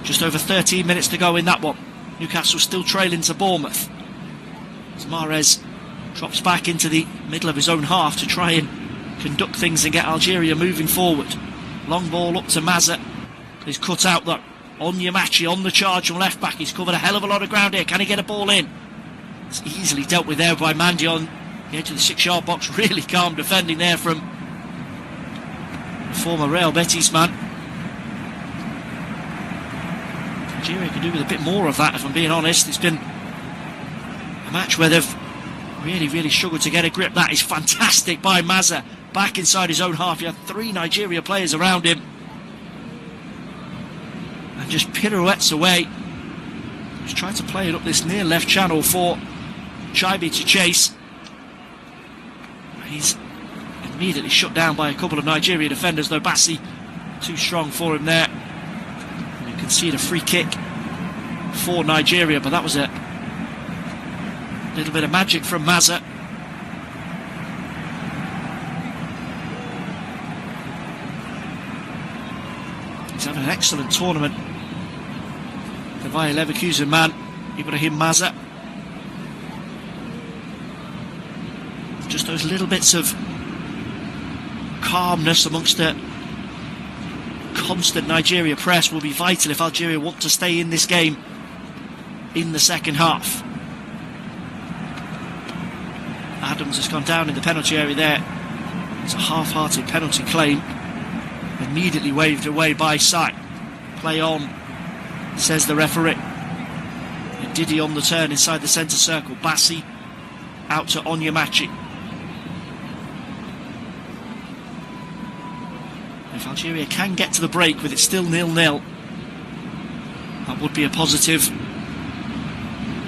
Just over 13 minutes to go in that one. Newcastle still trailing to Bournemouth. As Mahrez drops back into the middle of his own half to try and conduct things and get Algeria moving forward. Long ball up to Mazza. He's cut out though. Onyemachi on the charge from left back. He's covered a hell of a lot of ground here. Can he get a ball in? It's easily dealt with there by Mandy on the edge of the 6-yard box. Really calm defending there from the former Real Betis man. Algeria could do with a bit more of that, if I'm being honest. It's been a match where they've really struggled to get a grip. That is fantastic by Mazza. Back inside his own half. He had 3 Nigeria players around him. And just pirouettes away. He's trying to play it up this near left channel for Chaibi to chase. He's immediately shut down by a couple of Nigeria defenders, though Bassi too strong for him there. And you can see a free kick for Nigeria, but that was a little bit of magic from Mazza. He's having an excellent tournament. The Bayer Leverkusen man, Ibrahim Mazza. Just those little bits of calmness amongst the constant Nigeria press will be vital if Algeria want to stay in this game in the second half. Adams has gone down in the penalty area there. It's a half-hearted penalty claim. Immediately waved away by Sai. Play on, says the referee. And Didi on the turn inside the centre circle. Bassi out to Onyemachi. If Algeria can get to the break with it still 0-0, that would be a positive.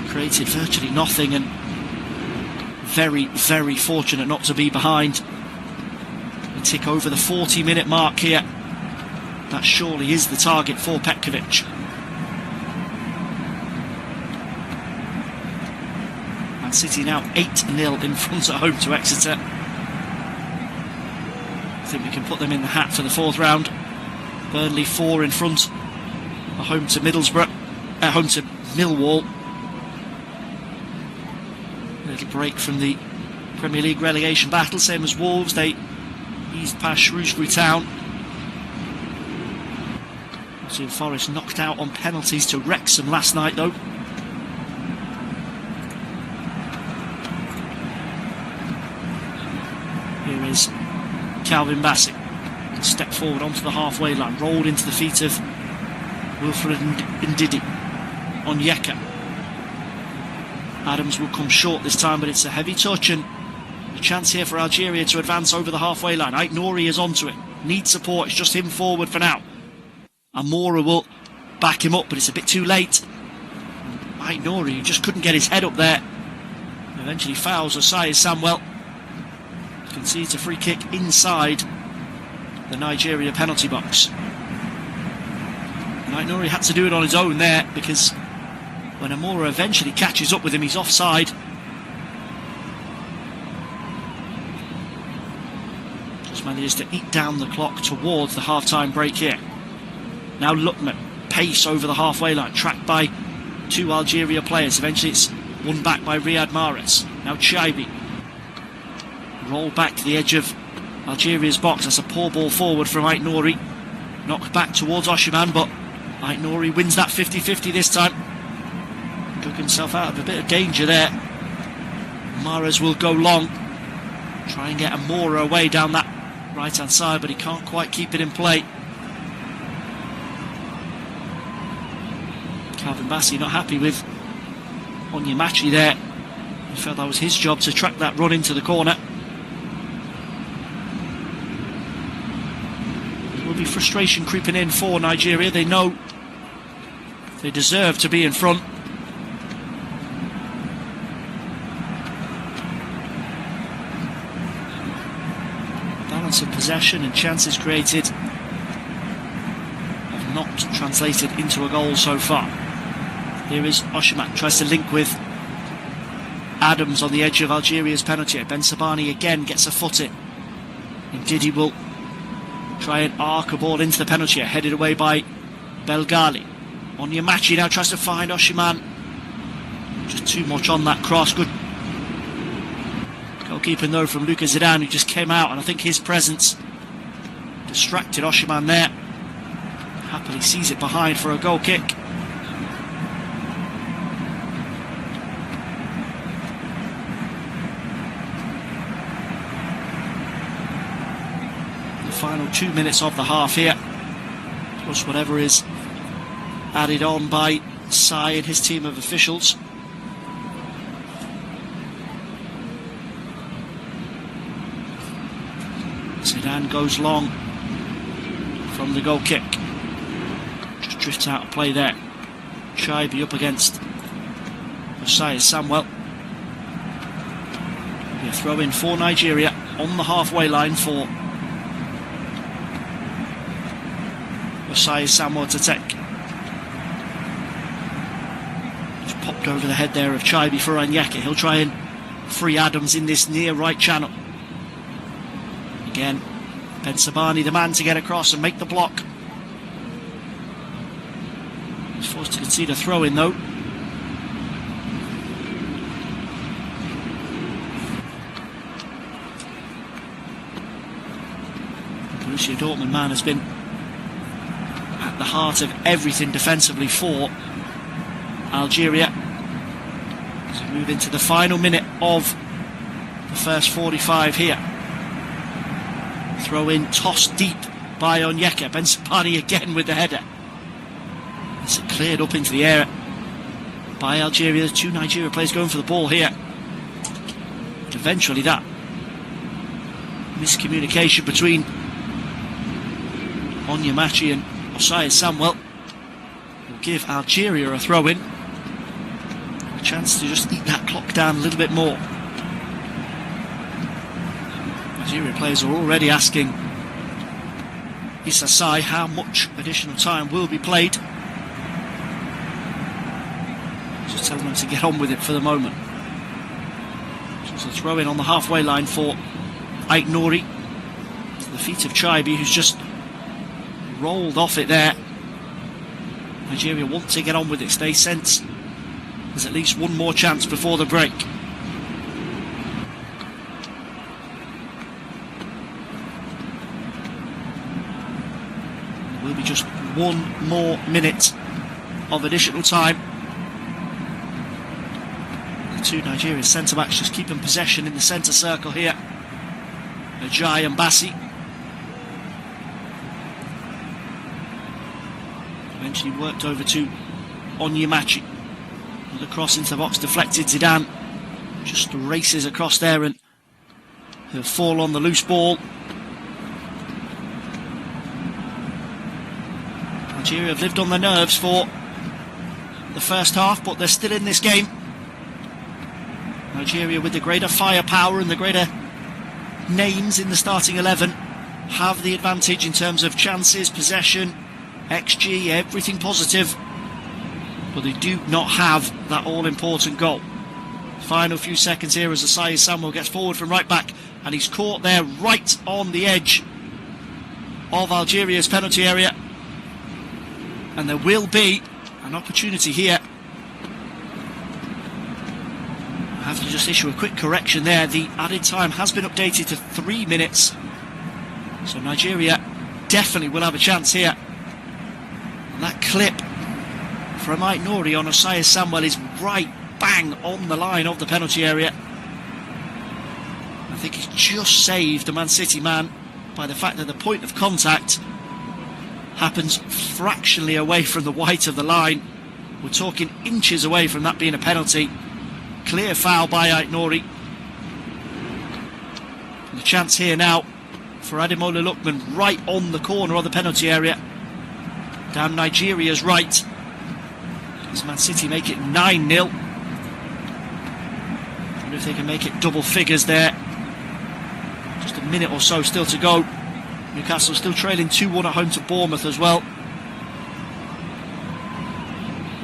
Created virtually nothing and very fortunate not to be behind. We tick over the 40-minute mark here. That surely is the target for Petkovic. Man City now 8-0 in front at home to Exeter. I think we can put them in the hat for the 4th round. Burnley 4 in front at home to Middlesbrough, at home to Millwall. A little break from the Premier League relegation battle, same as Wolves. They eased past Shrewsbury Town. Nottingham Forest knocked out on penalties to Wrexham last night though. Here is Calvin Bassett. Step forward onto the halfway line, rolled into the feet of Wilfred Ndidi. Onyeka. Adams will come short this time, but it's a heavy touch and a chance here for Algeria to advance over the halfway line. Ait Nouri is onto it. Needs support, it's just him forward for now. Amora will back him up, but it's a bit too late. Ait Nouri just couldn't get his head up there. Eventually fouls Osai Samuel. Concedes a free kick inside the Nigeria penalty box. Ait Nouri had to do it on his own there because when Amora eventually catches up with him, he's offside. Just manages to eat down the clock towards the half-time break here. Now Lukman, pace over the halfway line, tracked by 2 Algeria players. Eventually it's won back by Riyad Mahrez. Now Chaibi. Roll back to the edge of Algeria's box. That's a poor ball forward from Ait Nouri. Knocked back towards Oshiman, but Ait Nouri wins that 50-50 this time. Took himself out of a bit of danger there. Mahrez will go long. Try and get Amora away down that right-hand side, but he can't quite keep it in play. Calvin Bassey not happy with Onyemachi there. He felt that was his job to track that run into the corner. There will be frustration creeping in for Nigeria. They know they deserve to be in front. balance of possession and chances created have not translated into a goal so far. Here is Oshiman, tries to link with Adams on the edge of Algeria's penalty. Ben Sabani again gets a foot in. Indeed, he will try and arc a ball into the penalty, headed away by Belgali. Onyemachi now tries to find Oshiman. Just too much on that cross. Good goalkeeping though from Lucas Zidane, who just came out, and I think his presence distracted Oshiman there. Happily sees it behind for a goal kick. The final 2 minutes of the half here, plus whatever is added on by Sai and his team of officials. Zidane goes long from the goal kick. Just drifts out of play there. Chaibi up against Osai Samuel. A throw in for Nigeria on the halfway line for Osai Samuel to take. Just popped over the head there of Chaibi for Anyeke. He'll try and free Adams in this near right channel. Again, Ben Sabani, the man to get across and make the block. He's forced to concede a throw-in though. The Borussia Dortmund man has been at the heart of everything defensively for Algeria. As we move into the final minute of the first 45 here. Throw in tossed deep by Onyeka. Ben Sabani again with the header. It's cleared up into the air by Algeria. Two Nigeria players going for the ball here. But eventually that miscommunication between Onyemachi and Osai Samuel will give Algeria a throw in. A chance to just eat that clock down a little bit more. Algeria players are already asking Issa Sai how much additional time will be played. Just telling them to get on with it for the moment. Just a throw in on the halfway line for Ait Nouri. To the feet of Chaibi, who's just rolled off it there. Nigeria want to get on with it. They sense there's at least one more chance before the break. Will be just 1 more minute of additional time. The two Nigerian centre-backs just keeping possession in the centre circle here. Ajay and Bassi. Eventually worked over to Onyemachi. The cross into the box deflected. Zidane just races across there and he'll fall on the loose ball. Algeria have lived on their nerves for the first half, but they're still in this game. Nigeria, with the greater firepower and the greater names in the starting 11, have the advantage in terms of chances, possession, XG, everything positive, but they do not have that all-important goal. Final few seconds here as Osai Samuel gets forward from right back, and he's caught there right on the edge of Algeria's penalty area. And there will be an opportunity here. I have to just issue a quick correction there. The added time has been updated to 3 minutes. So Nigeria definitely will have a chance here. And that clip from Ait Nouri on Osai Samuel is right bang on the line of the penalty area. I think he's just saved the Man City man by the fact that the point of contact happens fractionally away from the white of the line. We're talking inches away from that being a penalty. Clear foul by Ait Nouri. And the chance here now for Ademola Lookman right on the corner of the penalty area. Down Nigeria's right. Does Man City make it 9-0? Wonder if they can make it double figures there. Just a minute or so still to go. Newcastle still trailing 2-1 at home to Bournemouth as well.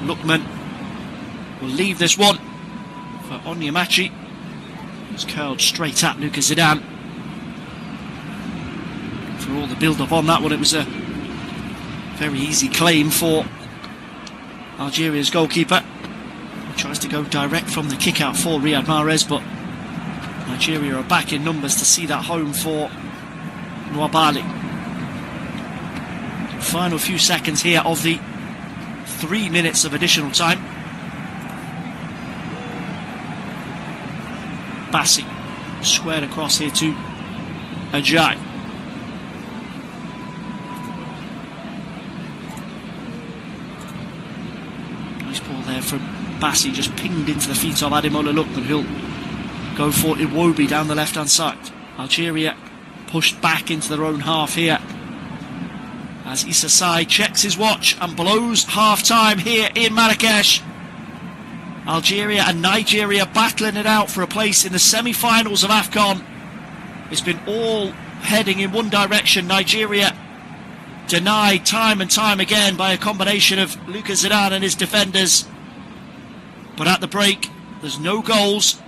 Lookman will leave this one for Onyemachi. It's curled straight at Lucas Zidane. For all the build-up on that one, it was a very easy claim for Algeria's goalkeeper. He tries to go direct from the kick-out for Riyad Mahrez, but Nigeria are back in numbers to see that home for Nwabali. Final few seconds here of the 3 minutes of additional time. Bassi squared across here to Ajay. Nice ball there from Bassi, just pinged into the feet of Ademola Lookman, who'll go for Iwobi down the left-hand side. Algeria pushed back into their own half here as Issa Sai checks his watch and blows half-time here in Marrakesh. Algeria and Nigeria battling it out for a place in the semi-finals of AFCON. It's been all heading in one direction. Nigeria denied time and time again by a combination of Lucas Zidane and his defenders. But at the break, there's no goals.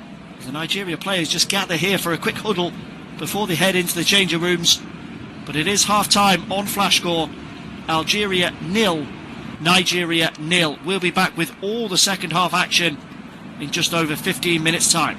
The Nigeria players just gather here for a quick huddle before they head into the changing rooms. But it is half-time on Flash Score. Algeria 0, Nigeria 0. We'll be back with all the second half action in just over 15 minutes' time.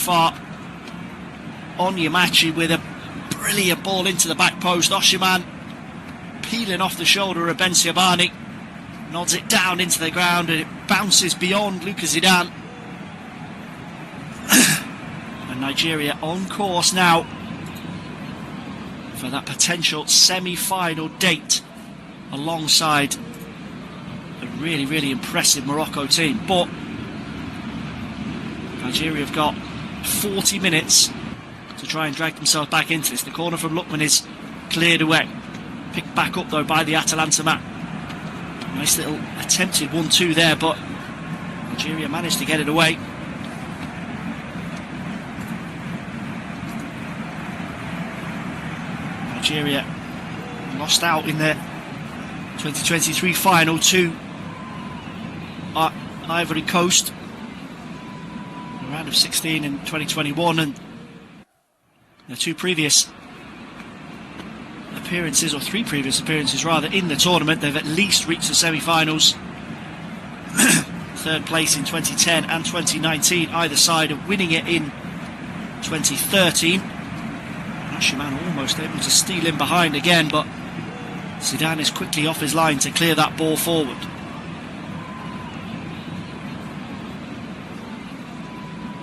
far. Onyemachi with a brilliant ball into the back post. Oshiman peeling off the shoulder of Ben Siabani, nods it down into the ground, and it bounces beyond Lucas Zidane. And Nigeria on course now for that potential semi-final date alongside a really, really impressive Morocco team. But Algeria have got 40 minutes to try and drag themselves back into this. The corner from Lukman is cleared away. Picked back up though by the Atalanta man. Nice little attempted 1-2 there, but Algeria managed to get it away. Algeria lost out in their 2023 final to Ivory Coast, the round of 16 in 2021, and the two previous appearances, or three previous appearances rather, in the tournament, they've at least reached the semi-finals. Third place in 2010 and 2019, either side of winning it in 2013. Ashiman almost able to steal in behind again, but Zidane is quickly off his line to clear that ball forward.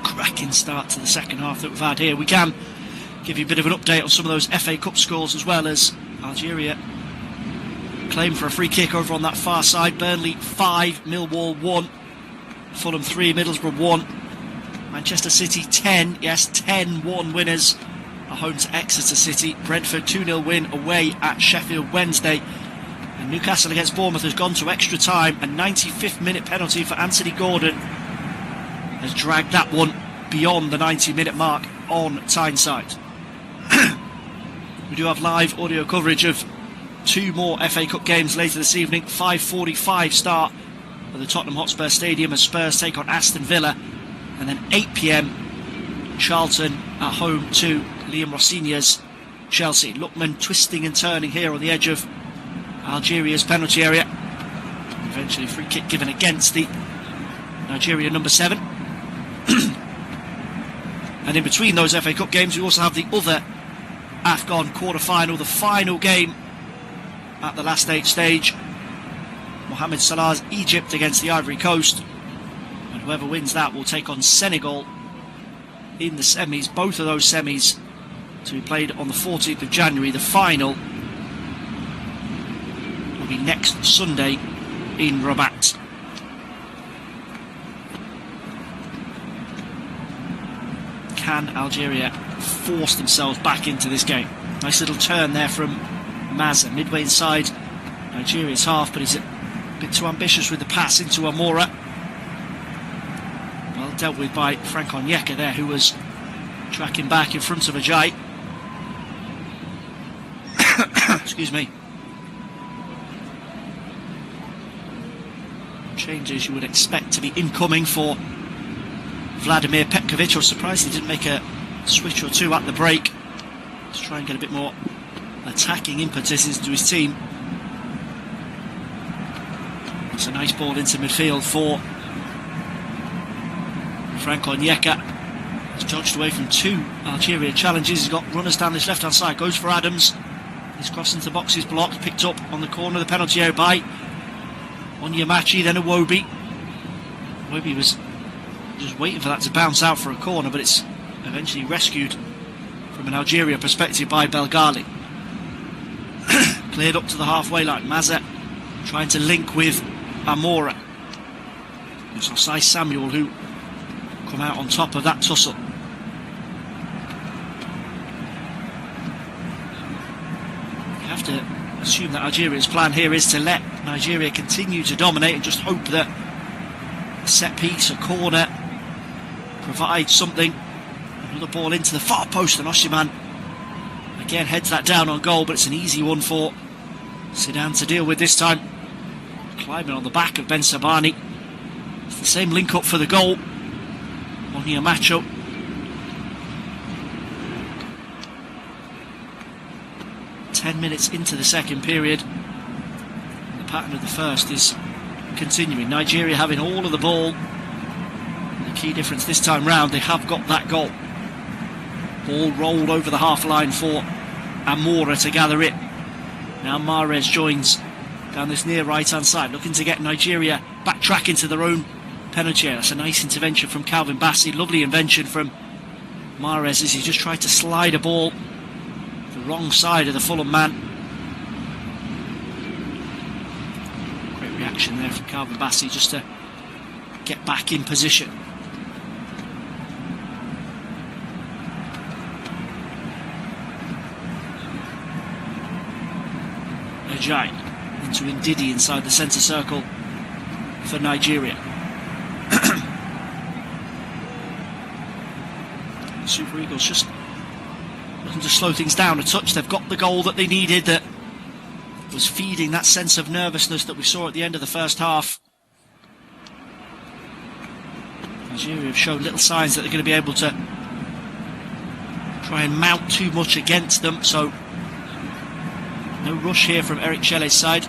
Cracking start to the second half that we've had here. We can give you a bit of an update on some of those FA Cup scores, as well as Algeria claim for a free kick over on that far side. Burnley 5, Millwall 1, Fulham 3, Middlesbrough 1, Manchester City 10, yes, 10-1 winners are home to Exeter City. Brentford 2-0 win away at Sheffield Wednesday. And Newcastle against Bournemouth has gone to extra time. A 95th minute penalty for Anthony Gordon has dragged that one beyond the 90-minute mark on Tyneside. We do have live audio coverage of two more FA Cup games later this evening. 5:45 start at the Tottenham Hotspur Stadium as Spurs take on Aston Villa, and then 8 p.m. Charlton at home to Liam Rosinia's Chelsea. Lukman twisting and turning here on the edge of Algeria's penalty area. Eventually free kick given against the Nigeria number 7. And in between those FA Cup games, we also have the other AFCON quarter-final, the final game at the last 8 stage. Mohamed Salah's Egypt against the Ivory Coast. And whoever wins that will take on Senegal in the semis. Both of those semis to be played on the 14th of January. The final will be next Sunday in Rabat. Can Algeria force themselves back into this game? Nice little turn there from Mazza, midway inside Nigeria's half, but he's a bit too ambitious with the pass into Amora. Well dealt with by Frank Onyeka there, who was tracking back in front of Ajayi. Excuse me. Changes you would expect to be incoming for Vladimir Petkovic. I was surprised he didn't make a switch or two at the break to try and get a bit more attacking impetus into his team. It's a nice ball into midfield for Frank Onyeka. He's dodged away from 2 Algeria challenges. He's got runners down this left-hand side. Goes for Adams. He's crossing into the box. He's blocked. Picked up on the corner of the penalty area by Onyemachi. Then Iwobi. Iwobi was just waiting for that to bounce out for a corner, but it's eventually rescued from an Algeria perspective by Belgali. Cleared up to the halfway line. Mazza trying to link with Amora. It's Osai Samuel who come out on top of that tussle. You have to assume that Algeria's plan here is to let Nigeria continue to dominate and just hope that a set piece, a corner, provides something. Another ball into the far post, and Oshiman again heads that down on goal, but it's an easy one for Zidane to deal with this time. Climbing on the back of Ben Sabani. It's the same link up for the goal. Onyemacho. Ten minutes into the second period. The pattern of the first is continuing. Nigeria having all of the ball. The key difference this time round, they have got that goal. Ball rolled over the half line for Amora to gather it. Now Mahrez joins down this near right hand side, looking to get Nigeria backtrack into their own penalty area. That's a nice intervention from Calvin Bassey. Lovely invention from Mahrez as he just tried to slide a ball the wrong side of the Fulham man. Great reaction there from Calvin Bassey just to get back in position. Ajay into Ndidi inside the centre circle for Nigeria. Super Eagles just looking to slow things down a touch. They've got the goal that they needed that was feeding that sense of nervousness that we saw at the end of the first half. Nigeria have shown little signs that they're going to be able to try and mount too much against them, so no rush here from Eric Chele's side.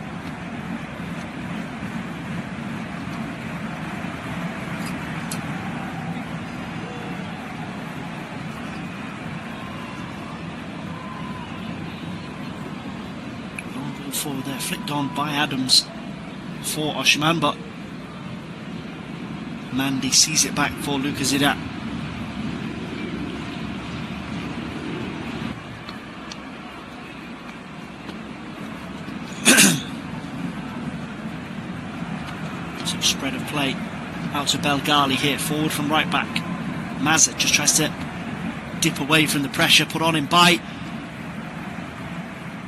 Long ball forward there, flicked on by Adams for Osimhen, but Mandy sees it back for Lucas Zidane. Some spread of play out to Belgali here, forward from right back. Mazza just tries to dip away from the pressure put on him by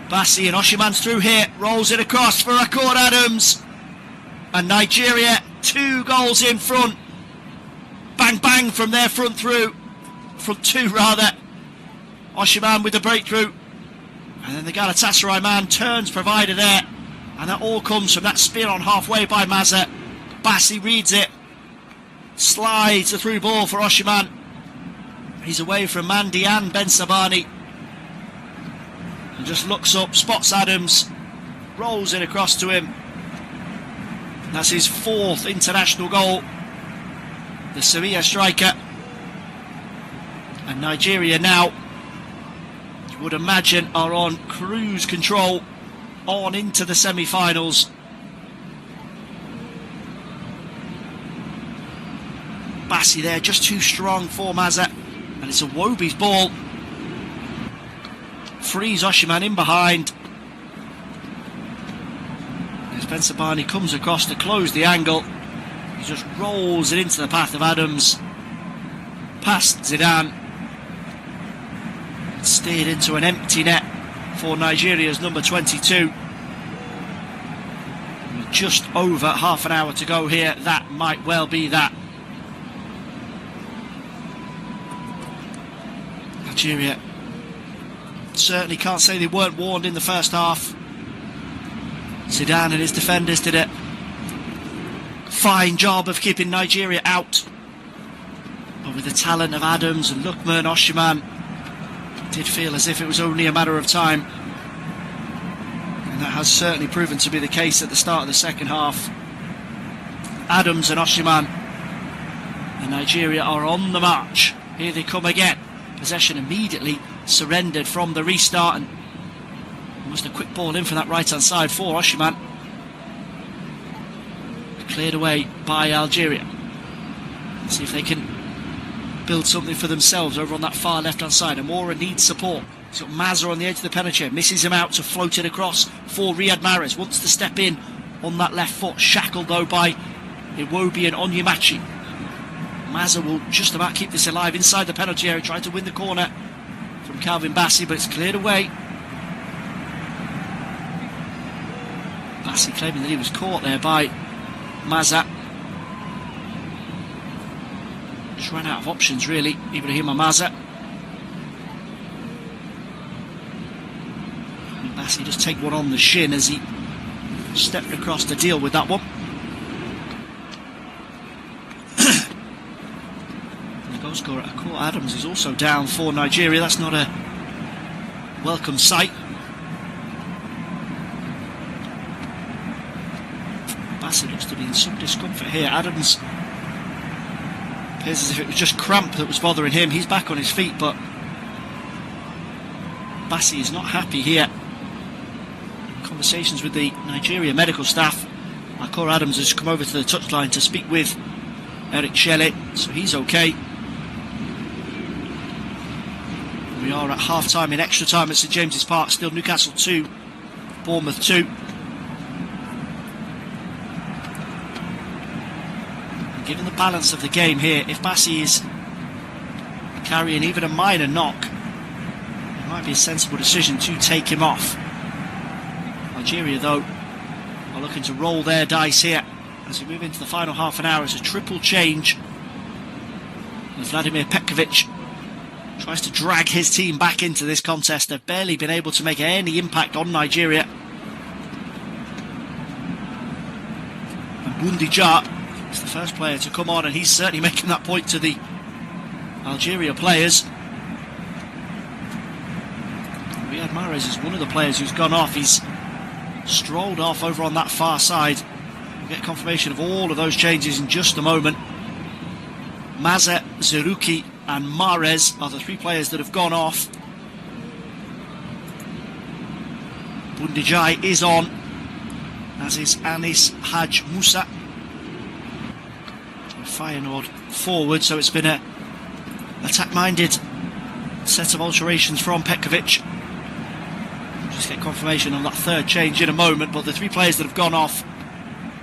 Bassey, and Osimhen's through here, rolls it across for Accord Adams, and Nigeria 2 goals in front. Bang bang from their front two rather. Osimhen with the breakthrough, and then the Galatasaray man turns provider there, and that all comes from that spin on halfway by Mazza. Bassey reads it, slides the through ball for Osimhen. He's away from Mandy and Ben Sabani, and just looks up, spots Adams, rolls it across to him. That's his 4th international goal, the Sevilla striker. And Nigeria now, you would imagine, are on cruise control on into the semi-finals. Bassey there, just too strong for Mazza, and it's a Iwobi's ball. Frees Osimhen in behind. Spencer Barney comes across to close the angle. He just rolls it into the path of Adams, past Zidane. It steered into an empty net for Nigeria's number 22. With just over half an hour to go here, that might well be that. Algeria certainly can't say they weren't warned in the first half. Zidane and his defenders did a fine job of keeping Nigeria out, but with the talent of Adams and Lookman, Osimhen, it did feel as if it was only a matter of time, and that has certainly proven to be the case at the start of the second half. Adams and Osimhen, and Nigeria are on the march. Here they come again. Possession immediately surrendered from the restart, and almost a quick ball in from that right hand side for Osimhen. Cleared away by Algeria. Let's see if they can build something for themselves over on that far left hand side. Amora needs support. He's got Mazza on the edge of the penalty, misses him out to float it across for Riyad Mahrez. Wants to step in on that left foot, shackled though by Iwobi and Onyemachi. Mazza will just about keep this alive inside the penalty area, trying to win the corner from Calvin Bassey, but it's cleared away. Bassey claiming that he was caught there by Mazza. Just ran out of options really, Ibrahima Mazza. Bassey just take one on the shin as he stepped across to deal with that one. The goal scorer Accord Adams is also down for Nigeria. That's not a welcome sight. Bassey looks to be in some discomfort here. Adams Appears as if it was just cramp that was bothering him. He's back on his feet, but Bassi is not happy here. Conversations with the Nigeria medical staff. Akor Adams has come over to the touchline to speak with Eric Shelley, so he's okay. We are at half-time in extra time at St James's Park. Still Newcastle 2, Bournemouth 2. And given the balance of the game here, if Bassi is carrying even a minor knock, it might be a sensible decision to take him off. Algeria, though, are looking to roll their dice here as we move into the final half an hour. It's a triple change. And Vladimir Petkovic tries to drag his team back into this contest. They've barely been able to make any impact on Nigeria. And Bundija is the first player to come on, and he's certainly making that point to the Algeria players. Riyad Mahrez is one of the players who's gone off. He's strolled off over on that far side. We'll get confirmation of all of those changes in just a moment. Maze, Zerouki and Mahrez are the three players that have gone off. Bundijai is on, as is Anis Haj Musa. Feyenoord forward, so it's been a attack-minded set of alterations from Petkovic. Just get confirmation on that third change in a moment, but the three players that have gone off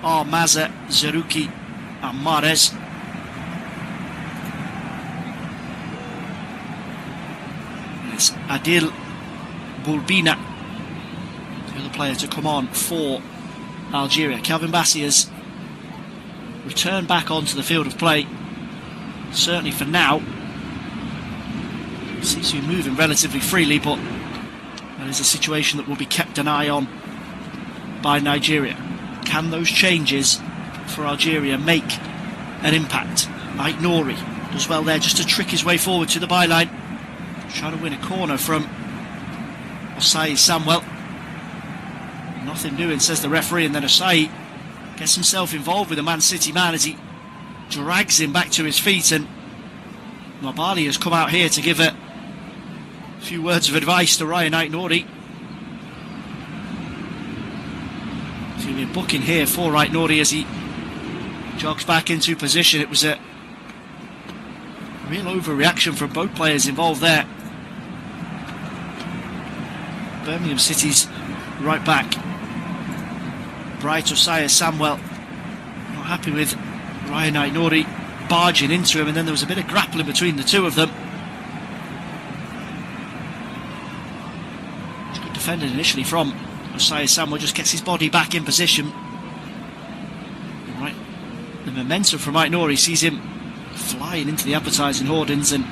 are Maze, Zerouki and Mahrez. It's Adil Bulbina, the other player to come on for Algeria. Calvin Bassi has returned back onto the field of play, certainly for now. Seems to be moving relatively freely, but that is a situation that will be kept an eye on by Nigeria. Can those changes for Algeria make an impact? Mike Nouri does well there just to trick his way forward to the byline, trying to win a corner from Osai Samuel. Nothing doing, says the referee, and then Osai gets himself involved with the Man City man as he drags him back to his feet, and Mabali has come out here to give a few words of advice to Ryan Aït-Nouri. There's going to be a booking here for Aït-Nouri as he jogs back into position. It was a real overreaction from both players involved there. Birmingham City's right back, Bright Osai Samuel, not happy with Ryan Aït-Nouri barging into him, and then there was a bit of grappling between the two of them. It's good defending initially from Osai Samuel, just gets his body back in position. Right, the momentum from Aït-Nouri sees him flying into the advertising hoardings, and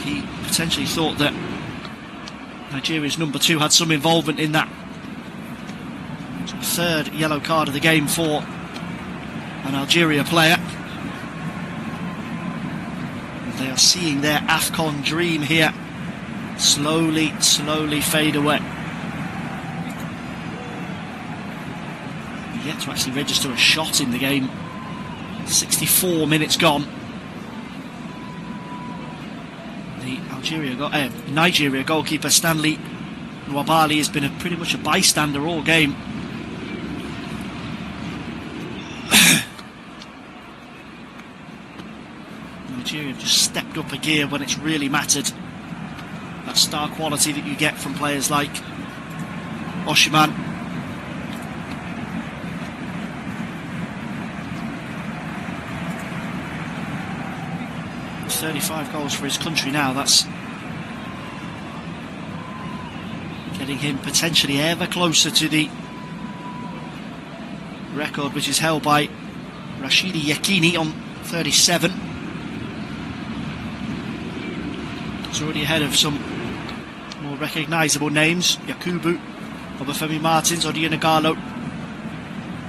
he potentially thought that Nigeria's number 2 had some involvement in that. Third yellow card of the game for an Algeria player. They are seeing their AFCON dream here slowly fade away. Yet to actually register a shot in the game. 64 minutes gone. The Nigeria goalkeeper Stanley Nwabali has been pretty much a bystander all game. Nigeria have just stepped up a gear when it's really mattered. That star quality that you get from players like Oshiman. He's 35 goals for his country now. That's getting him potentially ever closer to the record which is held by Rashidi Yekini on 37. It's already ahead of some more recognisable names. Yakubu, Obafemi Martins, Odion Igalo.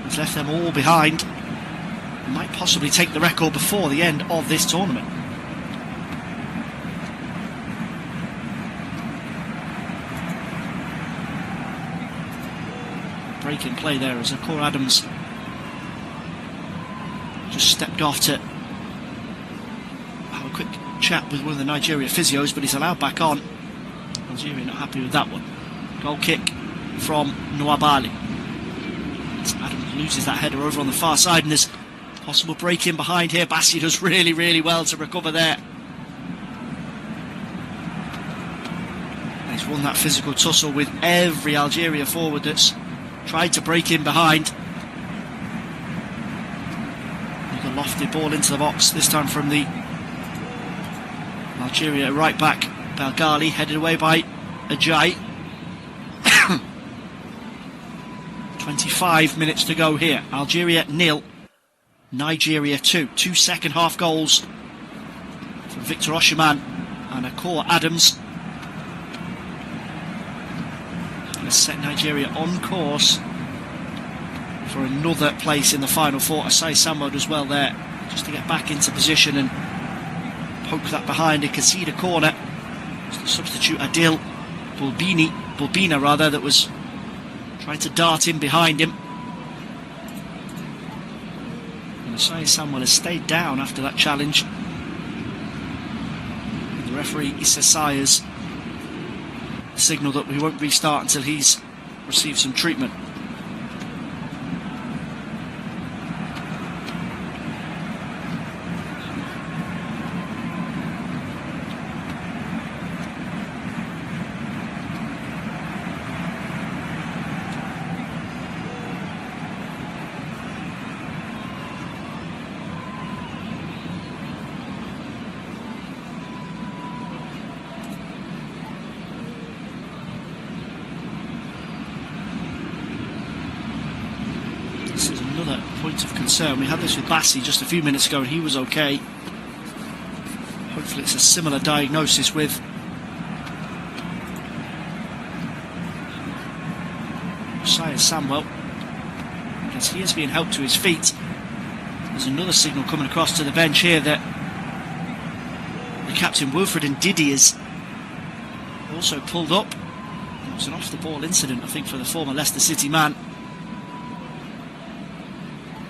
He's left them all behind. He might possibly take the record before the end of this tournament. Break in play there as Akor Adams just stepped off to have a quick chat with one of the Nigeria physios, but he's allowed back on. Algeria not happy with that one. Goal kick from Nwabali. Adams loses that header over on the far side, and there's possible break in behind here. Bassi does really, really well to recover there. He's won that physical tussle with every Algeria forward that's tried to break in behind. With a lofted ball into the box, this time from the Algeria right back, Belgali, headed away by Ajayi. 25 minutes to go here. Algeria 0, Nigeria 2. 2 second half goals from Victor Osimhen and Akor Adams. Let's set Nigeria on course for another place in the final four. Asai Samuel does well there, just to get back into position and poke that behind and concede a corner. The substitute Adil Bulbina that was trying to dart in behind him. And Asai Samuel has stayed down after that challenge. And the referee Issa Sayers signal that we won't restart until he's received some treatment. This is another point of concern. We had this with Bassi just a few minutes ago and he was okay. Hopefully it's a similar diagnosis with Asai Samuel, because he is being helped to his feet. There's another signal coming across to the bench here that the captain Wilfred Ndidi is also pulled up. It was an off the ball incident, I think, for the former Leicester City man.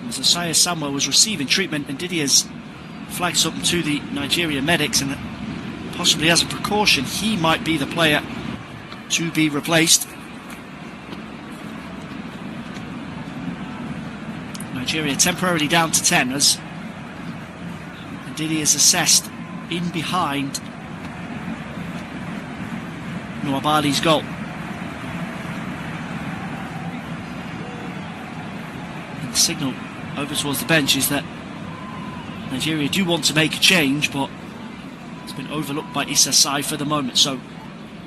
As Asai Samuel was receiving treatment, and Ndidi has flagged something to the Nigeria medics, and possibly as a precaution he might be the player to be replaced. Nigeria temporarily down to 10 as Ndidi is assessed in behind Nwabali's goal. And the signal over towards the bench is that Nigeria do want to make a change, but it's been overlooked by Issa Sai for the moment. So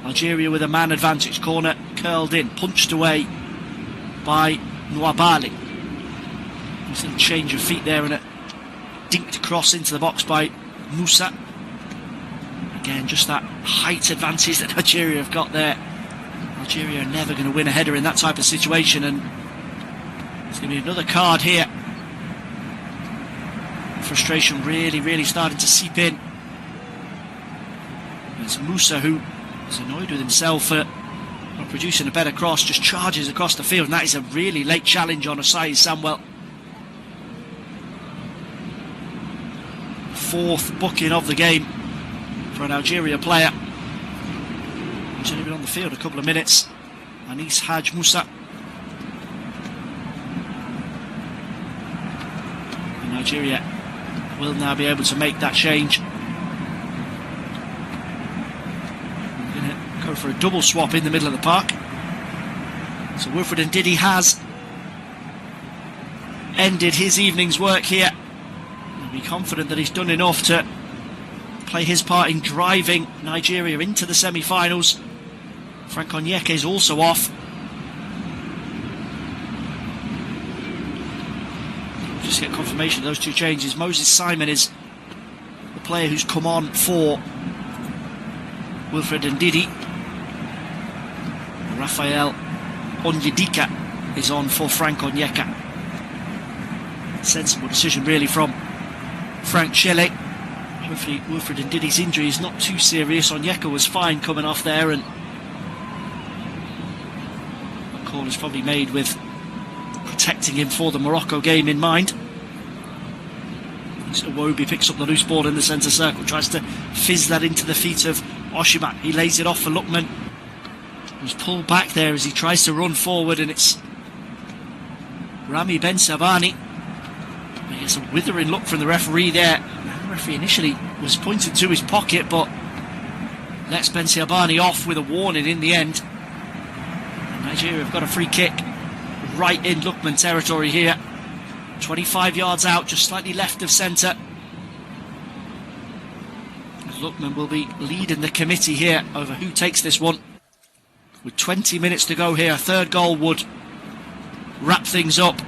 Algeria with a man advantage, corner curled in, punched away by Nwabali. There's a change of feet there and a dinked cross into the box by Musa. Again, just that height advantage that Nigeria have got there. Algeria are never going to win a header in that type of situation, and there's going to be another card here. Frustration really starting to seep in. It's Musa who is annoyed with himself for not producing a better cross, just charges across the field, and that is a really late challenge on Asai Samuel. Fourth booking of the game for an Algeria player. He's only been on the field a couple of minutes. Anis Haj Musa. And Nigeria will now be able to make that change. We're going to go for a double swap in the middle of the park. So Wilfred Ndidi has ended his evening's work here. He'll be confident that he's done enough to play his part in driving Nigeria into the semi-finals. Frank Onyeka is also off. We'll just get confirmation of those two changes. Moses Simon is the player who's come on for Wilfred Ndidi. Raphael Onyedika is on for Frank Onyeka. Sensible decision really from Frank Shelley. Hopefully Wilfred Ndidi's injury is not too serious. Onyeka was fine coming off there, and the call is probably made with protecting him for the Morocco game in mind. Iwobi picks up the loose ball in the centre circle, tries to fizz that into the feet of Oshiman. He lays it off for Lookman. He's pulled back there as he tries to run forward, and it's Rami Ben Sabani. He gets a withering look from the referee there. The referee initially was pointed to his pocket, but lets Ben Sabani off with a warning in the end. And Nigeria have got a free kick right in Lookman territory here. 25 yards out, just slightly left of centre. Lookman will be leading the committee here over who takes this one. With 20 minutes to go here, a third goal would wrap things up.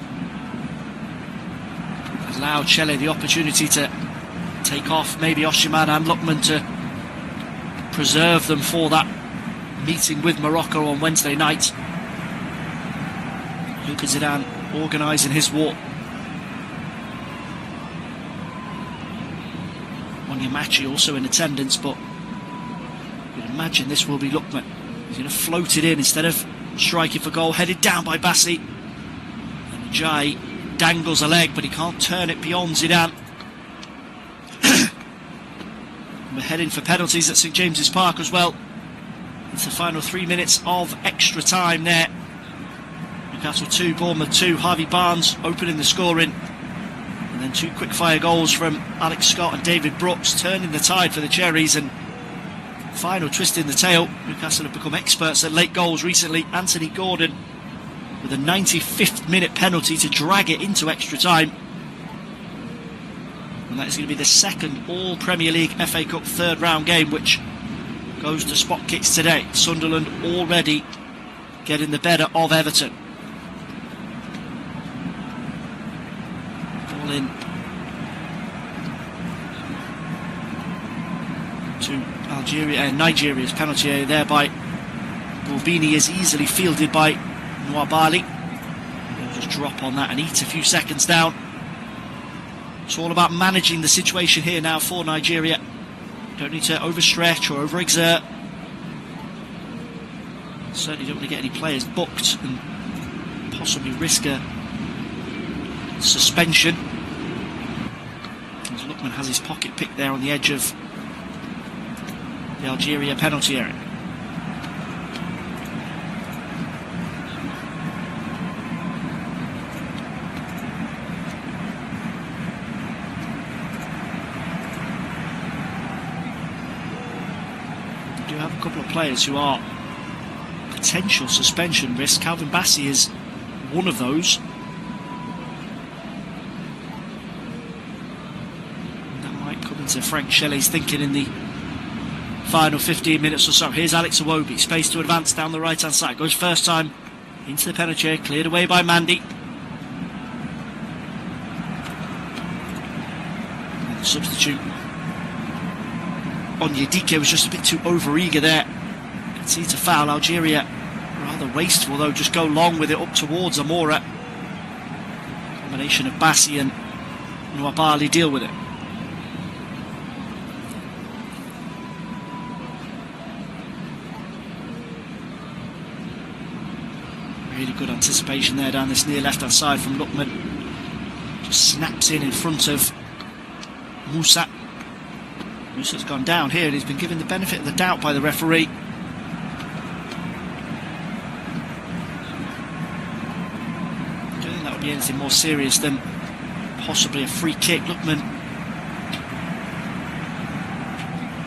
Allow Chelle the opportunity to take off maybe Oshiman and Lookman to preserve them for that meeting with Morocco on Wednesday night. Luka Zidane organising his walk. Onyemachi also in attendance, but you'd imagine this will be Lookman. He's going to float it in instead of striking for goal, headed down by Bassi. And Jai dangles a leg, but he can't turn it beyond Zidane. We're heading for penalties at St James's Park as well. It's the final 3 minutes of extra time there. Newcastle 2, Bournemouth 2. Harvey Barnes opening the scoring. And then 2 quick-fire goals from Alex Scott and David Brooks, turning the tide for the Cherries. And final twist in the tail. Newcastle have become experts at late goals recently. Anthony Gordon with a 95th minute penalty to drag it into extra time. And that is going to be the second All-Premier League FA Cup third round game, which goes to spot kicks today. Sunderland already getting the better of Everton. Ball in to Algeria and Nigeria's penalty area there by Boubini is easily fielded by Nwabali. He'll just drop on that and eat a few seconds down. It's all about managing the situation here now for Nigeria. Don't need to overstretch or overexert. Certainly don't want to get any players booked and possibly risk a suspension. As Lookman has his pocket picked there on the edge of the Algeria penalty area. We do have a couple of players who are potential suspension risk. Calvin Bassey is one of those. And that might come into Frank Shelley's thinking in the final 15 minutes or so. Here's Alex Iwobi, space to advance down the right hand side, goes first time into the penalty area, cleared away by Mandy. And the substitute Onyedike was just a bit too over-eager there. Concede to foul. Algeria rather wasteful though, just go long with it up towards Amora. Combination of Bassi and Nwabali deal with it. Really good anticipation there down this near left hand side from Lookman. Just snaps in front of Musa. Musa's gone down here and he's been given the benefit of the doubt by the referee. I don't think that would be anything more serious than possibly a free kick. Lookman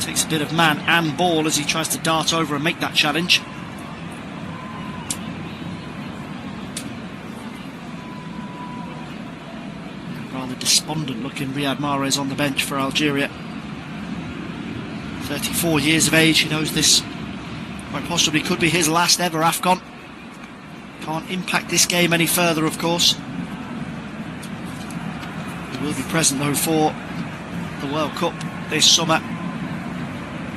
takes a bit of man and ball as he tries to dart over and make that challenge. Rather despondent looking Riyad Mahrez on the bench for Algeria. 34 years of age, he knows this quite possibly could be his last ever AFCON. Can't impact this game any further, of course. He will be present though for the World Cup this summer.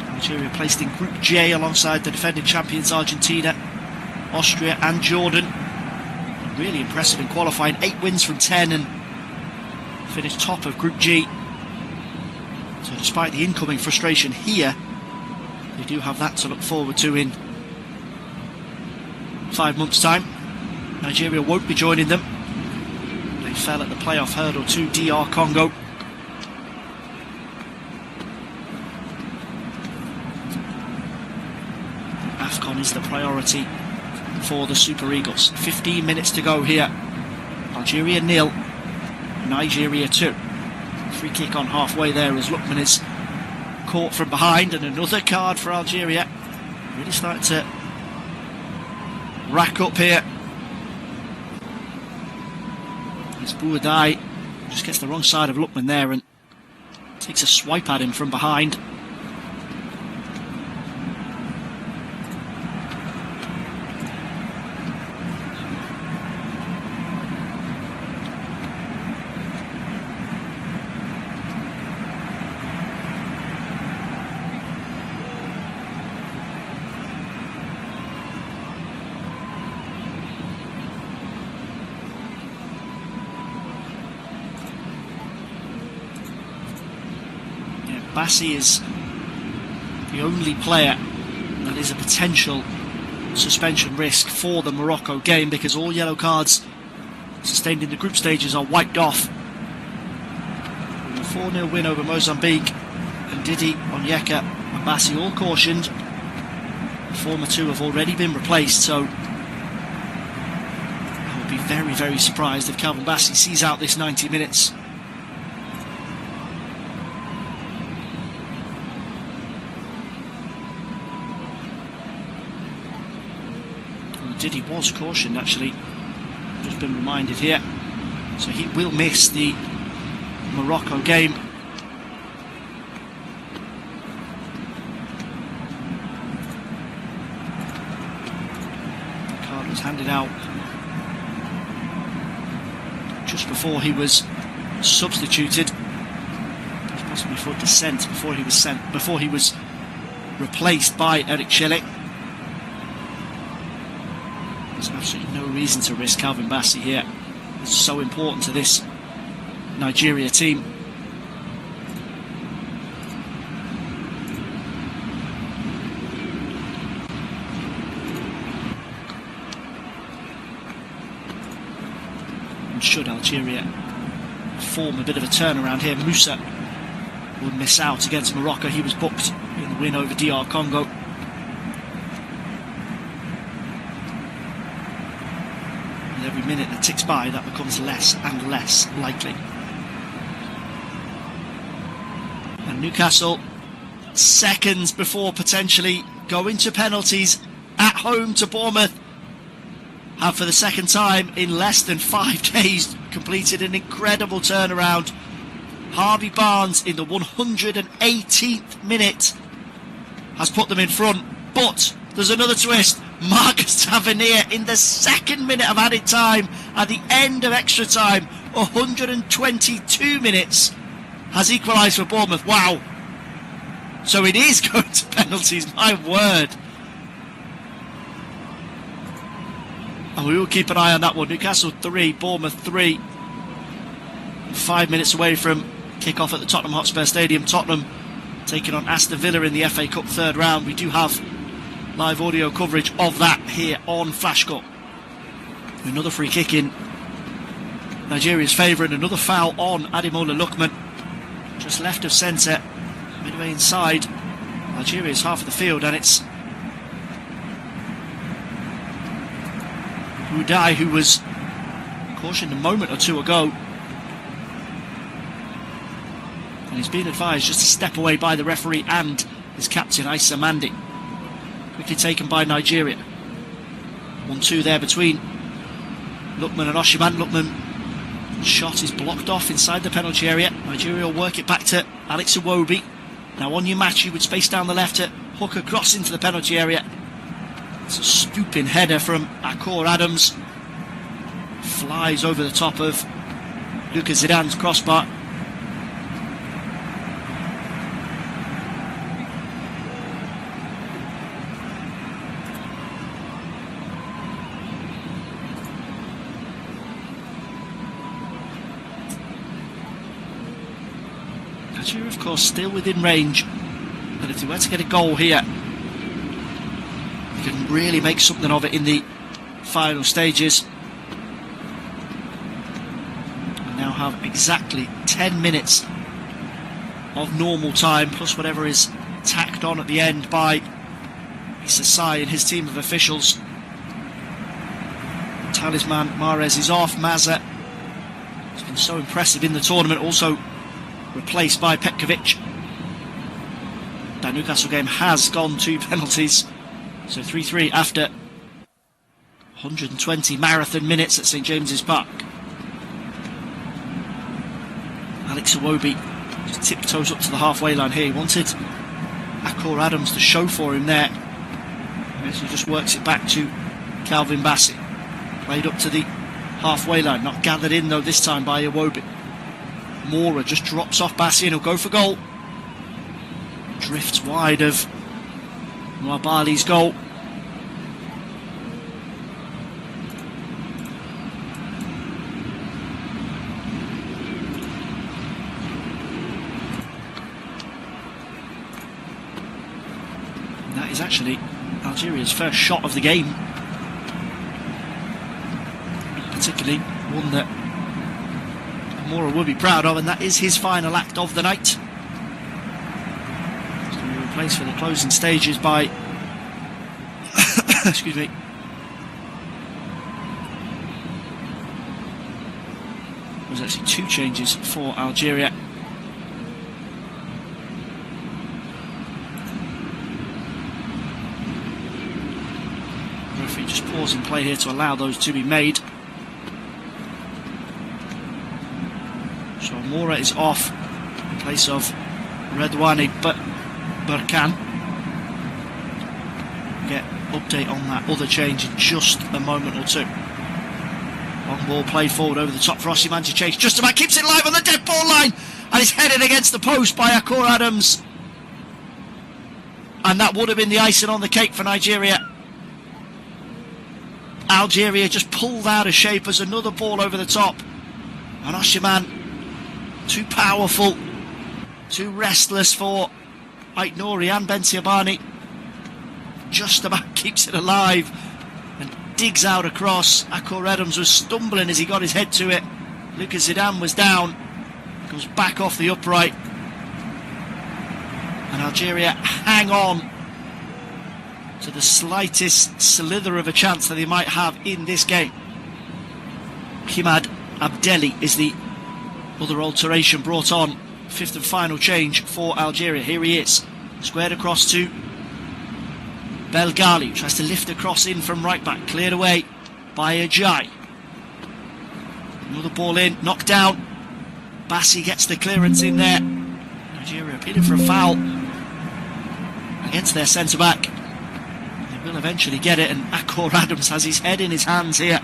Algeria placed in Group J alongside the defending champions Argentina, Austria and Jordan. Really impressive in qualifying, 8 wins from 10 and finished top of Group G. So despite the incoming frustration here, they do have that to look forward to in 5 months' time. Nigeria won't be joining them. They fell at the playoff hurdle to DR Congo. AFCON is the priority for the Super Eagles. 15 minutes to go here. Algeria 0, Nigeria 2. Free kick on halfway there as Lookman is caught from behind, and another card for Algeria. Really starting to rack up here. It's Bouadai, just gets the wrong side of Lookman there and takes a swipe at him from behind. Bassi is the only player that is a potential suspension risk for the Morocco game, because all yellow cards sustained in the group stages are wiped off. A 4-0 win over Mozambique, and Didi, Onyeka and Bassi all cautioned. The former two have already been replaced, so I would be very, very surprised if Calvin Bassi sees out this 90 minutes. Didi was cautioned, actually, just been reminded here, so he will miss the Morocco game. The card was handed out just before he was substituted, possibly for dissent, before he was replaced by Eric Chelle. There's absolutely no reason to risk Calvin Bassi here. It's so important to this Nigeria team. And should Algeria form a bit of a turnaround here, Musa will miss out against Morocco. He was booked in the win over DR Congo. Every minute that ticks by, that becomes less and less likely. And Newcastle, seconds before potentially going to penalties at home to Bournemouth, have for the second time in less than 5 days completed an incredible turnaround. Harvey Barnes in the 118th minute has put them in front, but there's another twist. Marcus Tavernier in the 2nd minute of added time at the end of extra time, 122 minutes, has equalised for Bournemouth. Wow. So it is going to penalties, my word. And we will keep an eye on that one. Newcastle 3, Bournemouth 3. 5 minutes away from kick-off at the Tottenham Hotspur Stadium. Tottenham taking on Aston Villa in the FA Cup 3rd round. We do have live audio coverage of that here on Flashcut. Another free kick in Nigeria's favour, and another foul on Ademola Lookman, just left of centre, midway inside Algeria's half of the field, and it's Bouadai who was cautioned a moment or two ago, and he's been advised just to step away by the referee and his captain Issa Mandi. Quickly taken by Nigeria. 1-2 there between Lookman and Oshiman. Lookman shot is blocked off inside the penalty area. Nigeria will work it back to Alex Iwobi. Now on your match, you would space down the left to hook across into the penalty area. It's a stooping header from Akor Adams. Flies over the top of Lucas Zidane's crossbar. Algeria, of course, still within range, but if they were to get a goal here, they can really make something of it in the final stages. We now have exactly 10 minutes of normal time, plus whatever is tacked on at the end by Sasai and his team of officials. Talisman Mahrez is off. Mazza has been so impressive in the tournament, also replaced by Petkovic. That Newcastle game has gone to penalties, so 3-3 after 120 marathon minutes at St James's Park. Alex Iwobi just tiptoes up to the halfway line here. He wanted Akor Adams to show for him there. He just works it back to Calvin Bassey. Played up to the halfway line, not gathered in though this time by Iwobi. Mora just drops off Bassey and he'll go for goal. Drifts wide of Nwabali's goal. And that is actually Algeria's first shot of the game. Particularly one that Mora will be proud of, and that is his final act of the night. He's going to be replaced for the closing stages by excuse me. There's actually 2 changes for Algeria. Referee just pausing play here to allow those to be made. So Mora is off in place of Redouane Berkan. Get update on that other change in just a moment or two. Long ball played forward over the top for Osimhen to chase. Just about keeps it live on the dead ball line, and it's headed against the post by Akor Adams. And that would have been the icing on the cake for Nigeria. Algeria just pulled out of shape as another ball over the top. And Osimhen, too powerful, too restless for Ait Nouri and Benseabani. Just about keeps it alive and digs out across. Akor Adams was stumbling as he got his head to it. Lucas Zidane was down, goes back off the upright. And Algeria hang on to the slightest slither of a chance that they might have in this game. Himad Abdelli is the other alteration brought on. 5th and final change for Algeria. Here he is, squared across to Belgali, who tries to lift a cross in from right back, cleared away by Ajay. Another ball in, knocked down. Bassey gets the clearance in there. Nigeria appealing for a foul against their centre-back. They will eventually get it, and Akor Adams has his head in his hands here.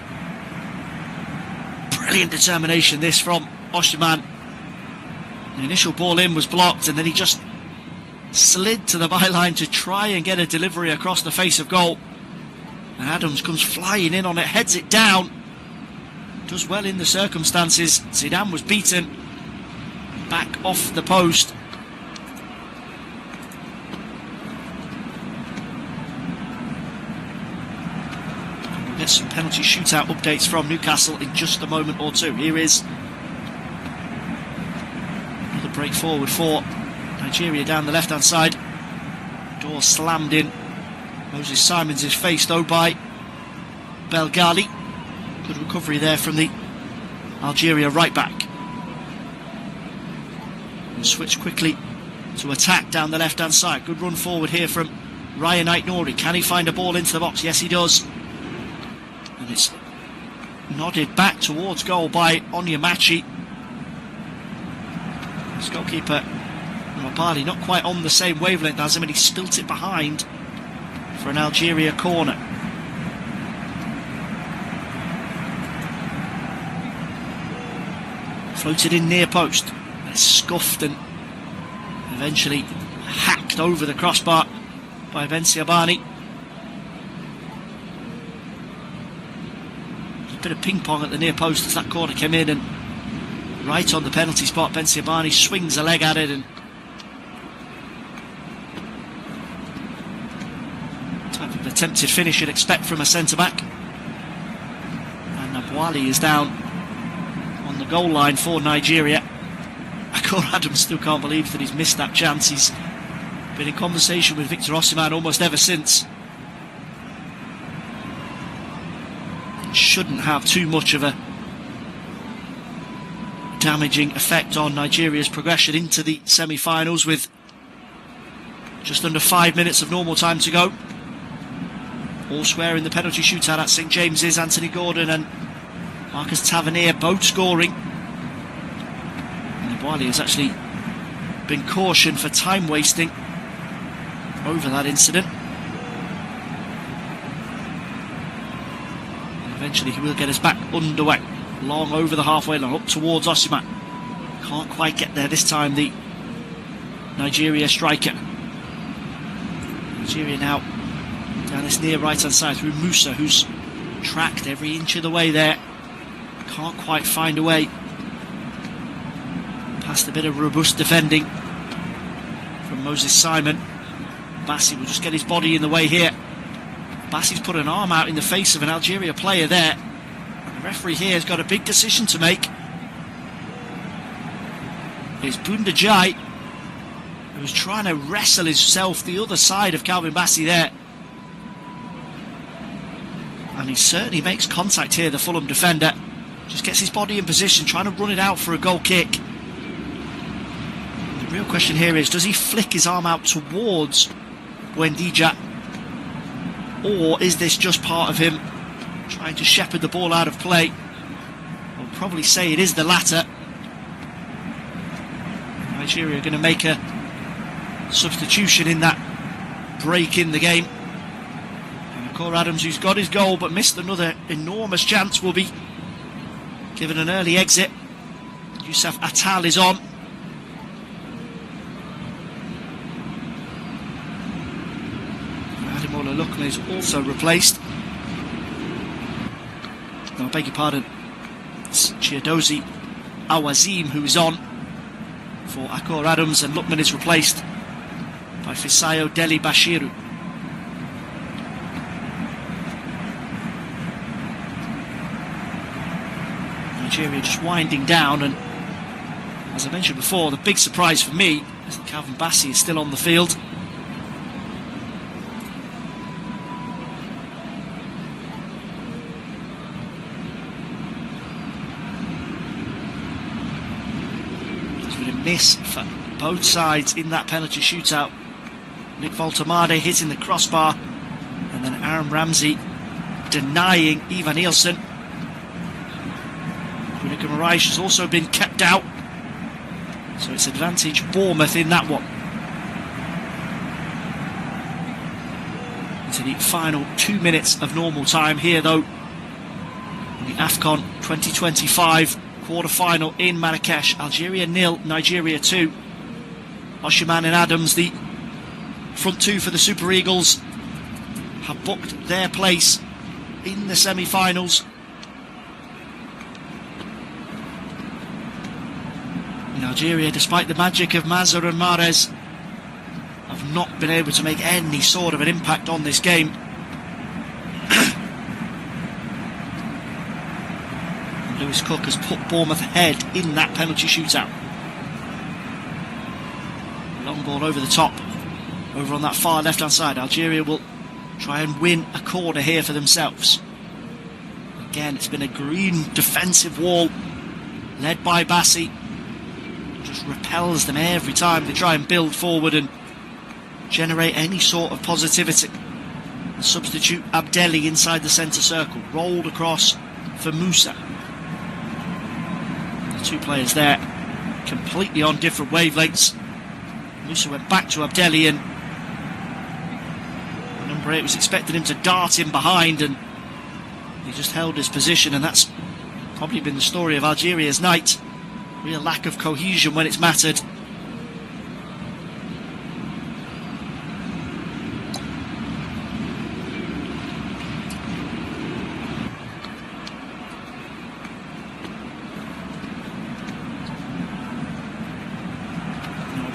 Brilliant determination this from Osimhen. The initial ball in was blocked, and then he just slid to the byline to try and get a delivery across the face of goal. And Adams comes flying in on it, heads it down. Does well in the circumstances. Zidane was beaten. Back off the post. We'll get some penalty shootout updates from Newcastle in just a moment or two. Here is another break forward for Nigeria down the left-hand side. Door slammed in. Moses Simons is faced though by Belgali. Good recovery there from the Algeria right back. And switch quickly to attack down the left-hand side. Good run forward here from Ryan Ait Nouri. Can he find a ball into the box? Yes, he does. And it's nodded back towards goal by Onyemachi. His goalkeeper Nwabali not quite on the same wavelength as him, and he spilt it behind for an Algeria corner. Floated in near post, scuffed and eventually hacked over the crossbar by Benseabani. A bit of ping pong at the near post as that corner came in, and right on the penalty spot Benseabani swings a leg at it, and type of attempted finish you'd expect from a centre-back. And Nabwali is down on the goal line for Nigeria. Akor Adams still can't believe that he's missed that chance. He's been in conversation with Victor Osimhen almost ever since. shouldn't have too much of a damaging effect on Nigeria's progression into the semi-finals, with just under 5 minutes of normal time to go. All square in the penalty shootout at St James's. Anthony Gordon and Marcus Tavernier both scoring. And Boali has actually been cautioned for time wasting over that incident. And eventually he will get us back underway. Long over the halfway line, up towards Osimhen. Can't quite get there this time, the Nigeria striker. Algeria now down this near right hand side through Musa, who's tracked every inch of the way there. Can't quite find a way past a bit of robust defending from Moses Simon. Bassi will just get his body in the way here. Bassi's put an arm out in the face of an Algeria player there. And the referee here has got a big decision to make. It's Bundajai, who's trying to wrestle himself the other side of Calvin Bassey there. And he certainly makes contact here, the Fulham defender. Just gets his body in position, trying to run it out for a goal kick. The real question here is, does he flick his arm out towards Buendija? Or is this just part of him trying to shepherd the ball out of play? I'll probably say it is the latter. Nigeria are going to make a substitution in that break in the game. And Akor Adams, who's got his goal but missed another enormous chance, will be given an early exit. Youssef Attal is on. Ademola Lookman is also replaced. No, I beg your pardon. It's Chiedozie Awazim who is on for Akor Adams, and Lookman is replaced by Fisayo Deli Bashiru. Nigeria just winding down, and as I mentioned before, the big surprise for me is that Calvin Bassey is still on the field. There's been a miss for both sides in that penalty shootout. Nick Voltemade hitting the crossbar, and then Aaron Ramsey denying Ivan Nielsen. Rudiger Moraes has also been kept out, so it's advantage Bournemouth in that one. Into the final 2 minutes of normal time here, though, in the AFCON 2025 quarter-final in Marrakesh. Algeria 0, Nigeria 2. Osimhen and Adams, the front two for the Super Eagles, have booked their place in the semi-finals. In Algeria, despite the magic of Mazur and Mahrez, have not been able to make any sort of an impact on this game. Lewis Cook has put Bournemouth ahead in that penalty shootout. Long ball over the top, over on that far left-hand side. Algeria will try and win a corner here for themselves. Again, it's been a green defensive wall led by Bassey. Just repels them every time they try and build forward and generate any sort of positivity. The substitute Abdelli inside the centre circle, rolled across for Musa. The two players there completely on different wavelengths. Musa went back to Abdelli, and number 8 was expecting him to dart in behind, and he just held his position, and that's probably been the story of Algeria's night. Real lack of cohesion when it's mattered.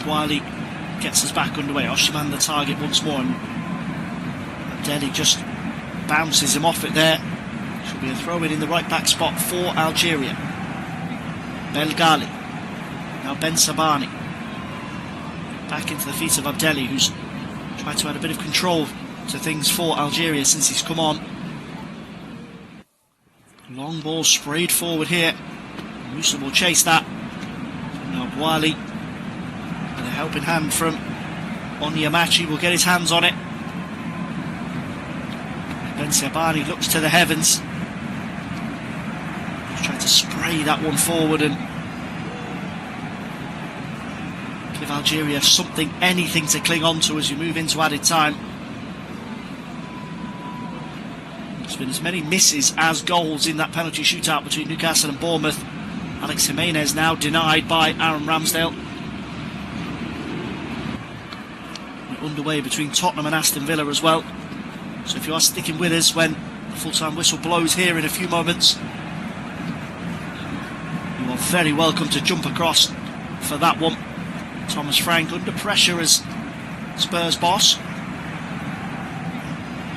Boali gets us back underway. Osimhen the target once more, and Abdelli just bounces him off it there. Should be a throw-in in the right back spot for Algeria. Belgali, now Ben Sabani, back into the feet of Abdelli, who's tried to add a bit of control to things for Algeria since he's come on. Long ball sprayed forward here. Musa will chase that. Now Wali, with a helping hand from Onyemachi, will get his hands on it. Ben Sabani looks to the heavens. He's trying to spray that one forward and give Algeria something, anything to cling on to as you move into added time. There's been as many misses as goals in that penalty shootout between Newcastle and Bournemouth. Alex Jimenez now denied by Aaron Ramsdale. We're underway between Tottenham and Aston Villa as well. So if you are sticking with us when the full-time whistle blows here in a few moments, you are very welcome to jump across for that one. Thomas Frank under pressure as Spurs boss.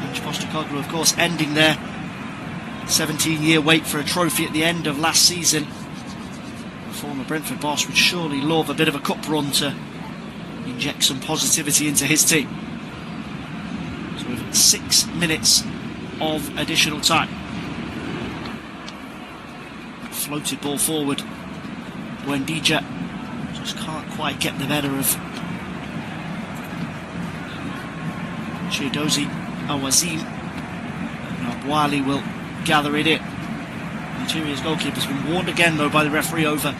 Ange Postecoglou, of course, ending their 17-year wait for a trophy at the end of last season. The former Brentford boss would surely love a bit of a cup run to inject some positivity into his team. So we've 6 minutes of additional time. Floated ball forward. Buendija just can't quite get the better of Chiedozie Awazim. Now Wali will gather it in. Nigeria's goalkeeper's been warned again though by the referee over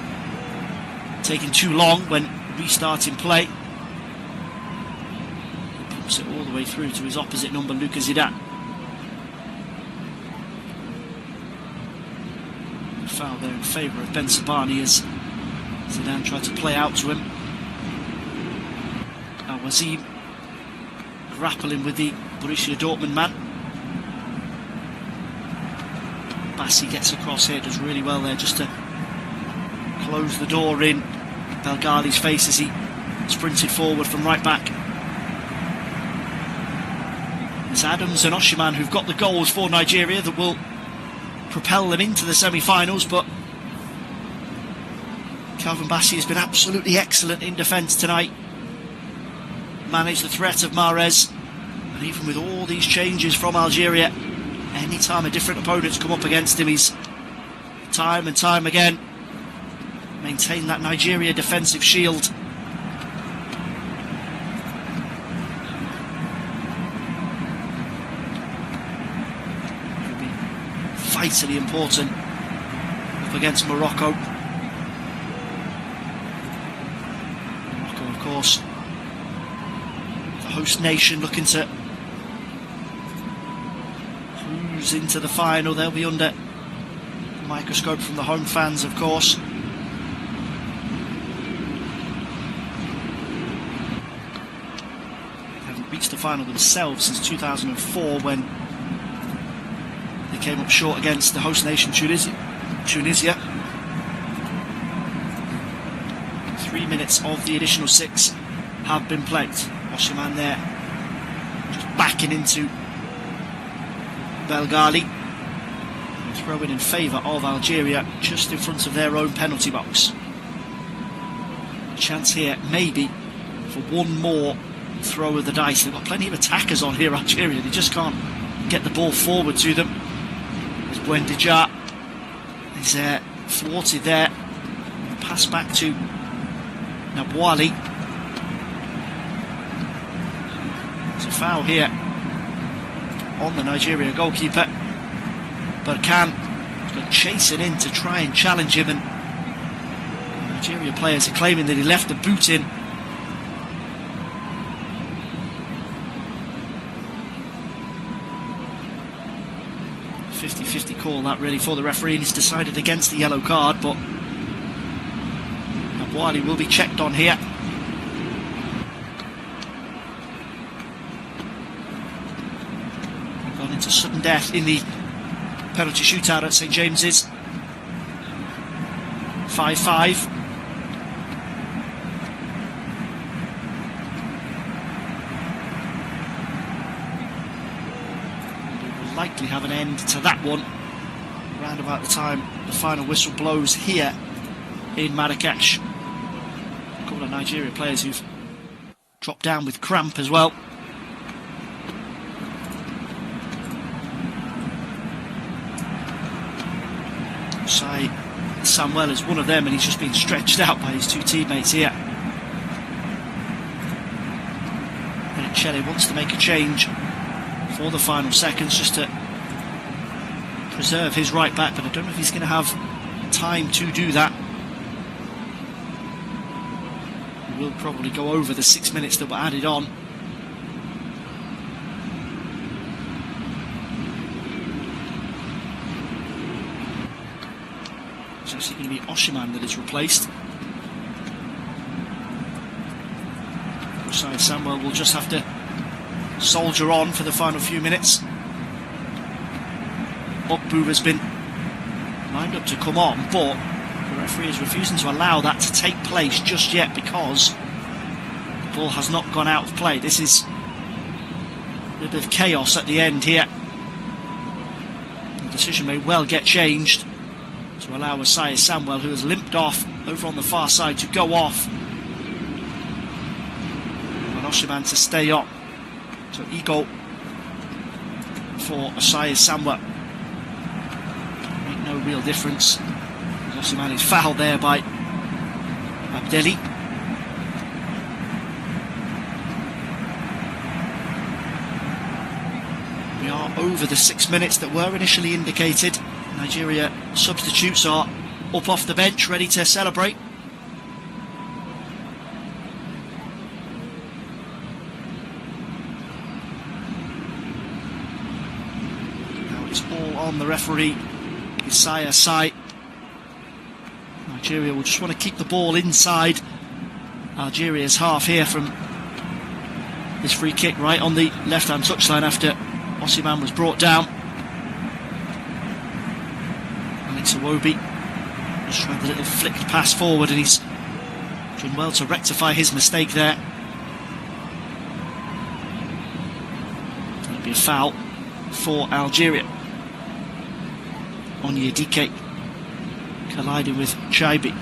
taking too long when restarting play. He pumps it all the way through to his opposite number, Lucas Zidane. Foul there in favour of Ben Sabani as Zidane tried to play out to him. Awazim grappling with the Borussia Dortmund man. Bassi gets across here, does really well there just to close the door in Belghali's face as he sprinted forward from right back. It's Adams and Oshiman who've got the goals for Nigeria that will propel them into the semi-finals, but Calvin Bassi has been absolutely excellent in defence tonight. Managed the threat of Mahrez, and even with all these changes from Algeria, anytime a different opponent's come up against him, he's time and time again maintained that Nigeria defensive shield. Could be vitally important up against Morocco. Morocco, of course, the host nation, looking to cruise into the final. They'll be under the microscope from the home fans, of course. They haven't reached the final themselves since 2004 when they came up short against the host nation Tunisia. 3 minutes of the additional 6 have been played. Oshiman there just backing into Belghali. Throw in favour of Algeria just in front of their own penalty box. Chance here maybe for one more throw of the dice. They've got plenty of attackers on here, Algeria. They just can't get the ball forward to them. There's Buendija. He's thwarted there. Pass back to Nabwali. There's a foul here on the Nigeria goalkeeper. Berkan has got chasing in to try and challenge him, and Nigeria players are claiming that he left the boot in. .50-50 call that really for the referee, and he's decided against the yellow card, but Nabwali will be checked on here. Gone into sudden death in the penalty shootout at St James's. 5-5. We will likely have an end to that one around about the time the final whistle blows here in Marrakesh. A couple of Nigeria players who've dropped down with cramp as well. Osai Samuel is one of them, and he's just been stretched out by his two teammates here. And Chele wants to make a change for the final seconds just to preserve his right back, but I don't know if he's going to have time to do that. He will probably go over the 6 minutes that were added on. It's actually going to be Oshiman that is replaced. Osai Samuel will just have to soldier on for the final few minutes. Ogbu has been lined up to come on, but the referee is refusing to allow that to take place just yet because the ball has not gone out of play. This is a bit of chaos at the end here. The decision may well get changed to allow Osai Samuel, who has limped off over on the far side, to go off, and Oshiman to stay on. So Ego for Osai Samuel. Make no real difference. Oshiman is fouled there by Abdelli. We are over the 6 minutes that were initially indicated. Nigeria substitutes are up off the bench, ready to celebrate. Now it's all on the referee, Isaiah Sai. Nigeria will just want to keep the ball inside Algeria's half here from this free kick right on the left-hand touchline after Oshiman was brought down. Iwobi just tried the little flicked pass forward, and he's done well to rectify his mistake there. That'll be a foul for Algeria. Onyedike colliding with Chaibi.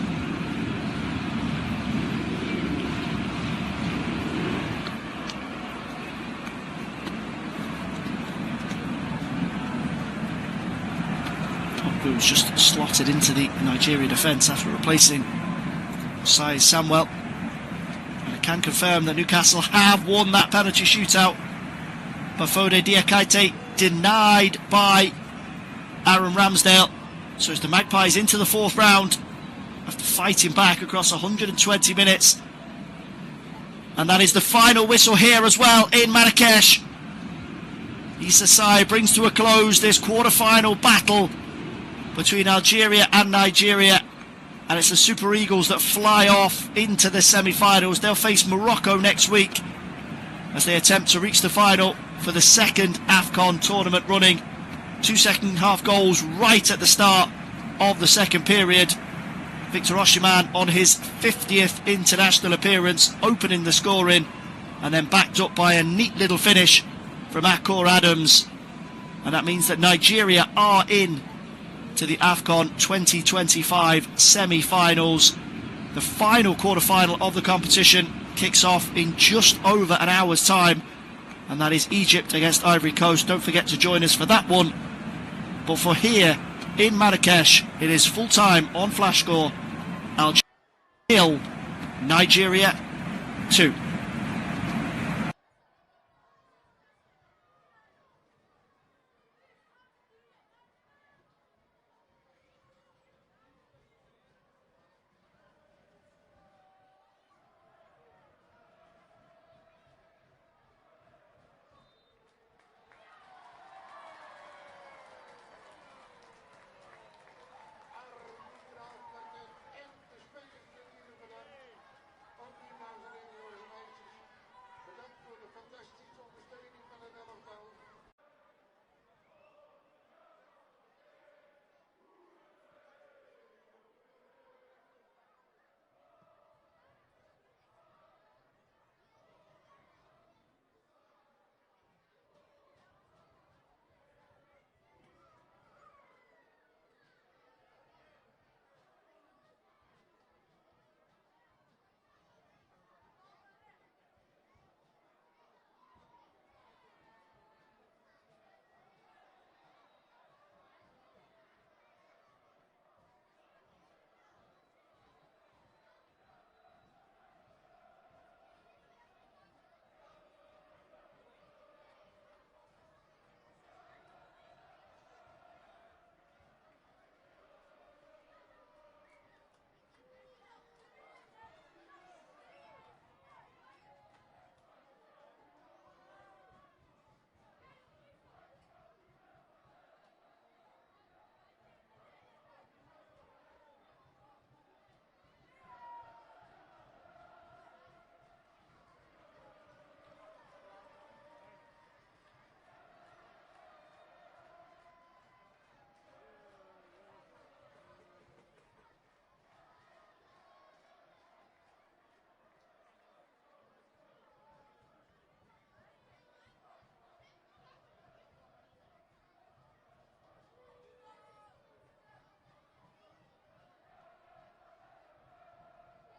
Who's just slotted into the Nigeria defence after replacing Osai Samuel. And I can confirm that Newcastle have won that penalty shootout. Bafode Diakite denied by Aaron Ramsdale. So it's the Magpies into the fourth round after fighting back across 120 minutes. And that is the final whistle here as well in Marrakesh. Issa Sai brings to a close this quarter-final battle between Algeria and Nigeria, and it's the Super Eagles that fly off into the semi-finals. They'll face Morocco next week as they attempt to reach the final for the second AFCON tournament running. 2 second half goals right at the start of the second period. Victor Oshiman on his 50th international appearance, opening the scoring, and then backed up by a neat little finish from Akor Adams. And that means that Nigeria are in to the AFCON 2025 semi-finals. The final quarter-final of the competition kicks off in just over an hour's time, and that is Egypt against Ivory Coast. Don't forget to join us for that one. But for here in Marrakesh, it is full-time on Flash Score. Algeria 0, Nigeria 2.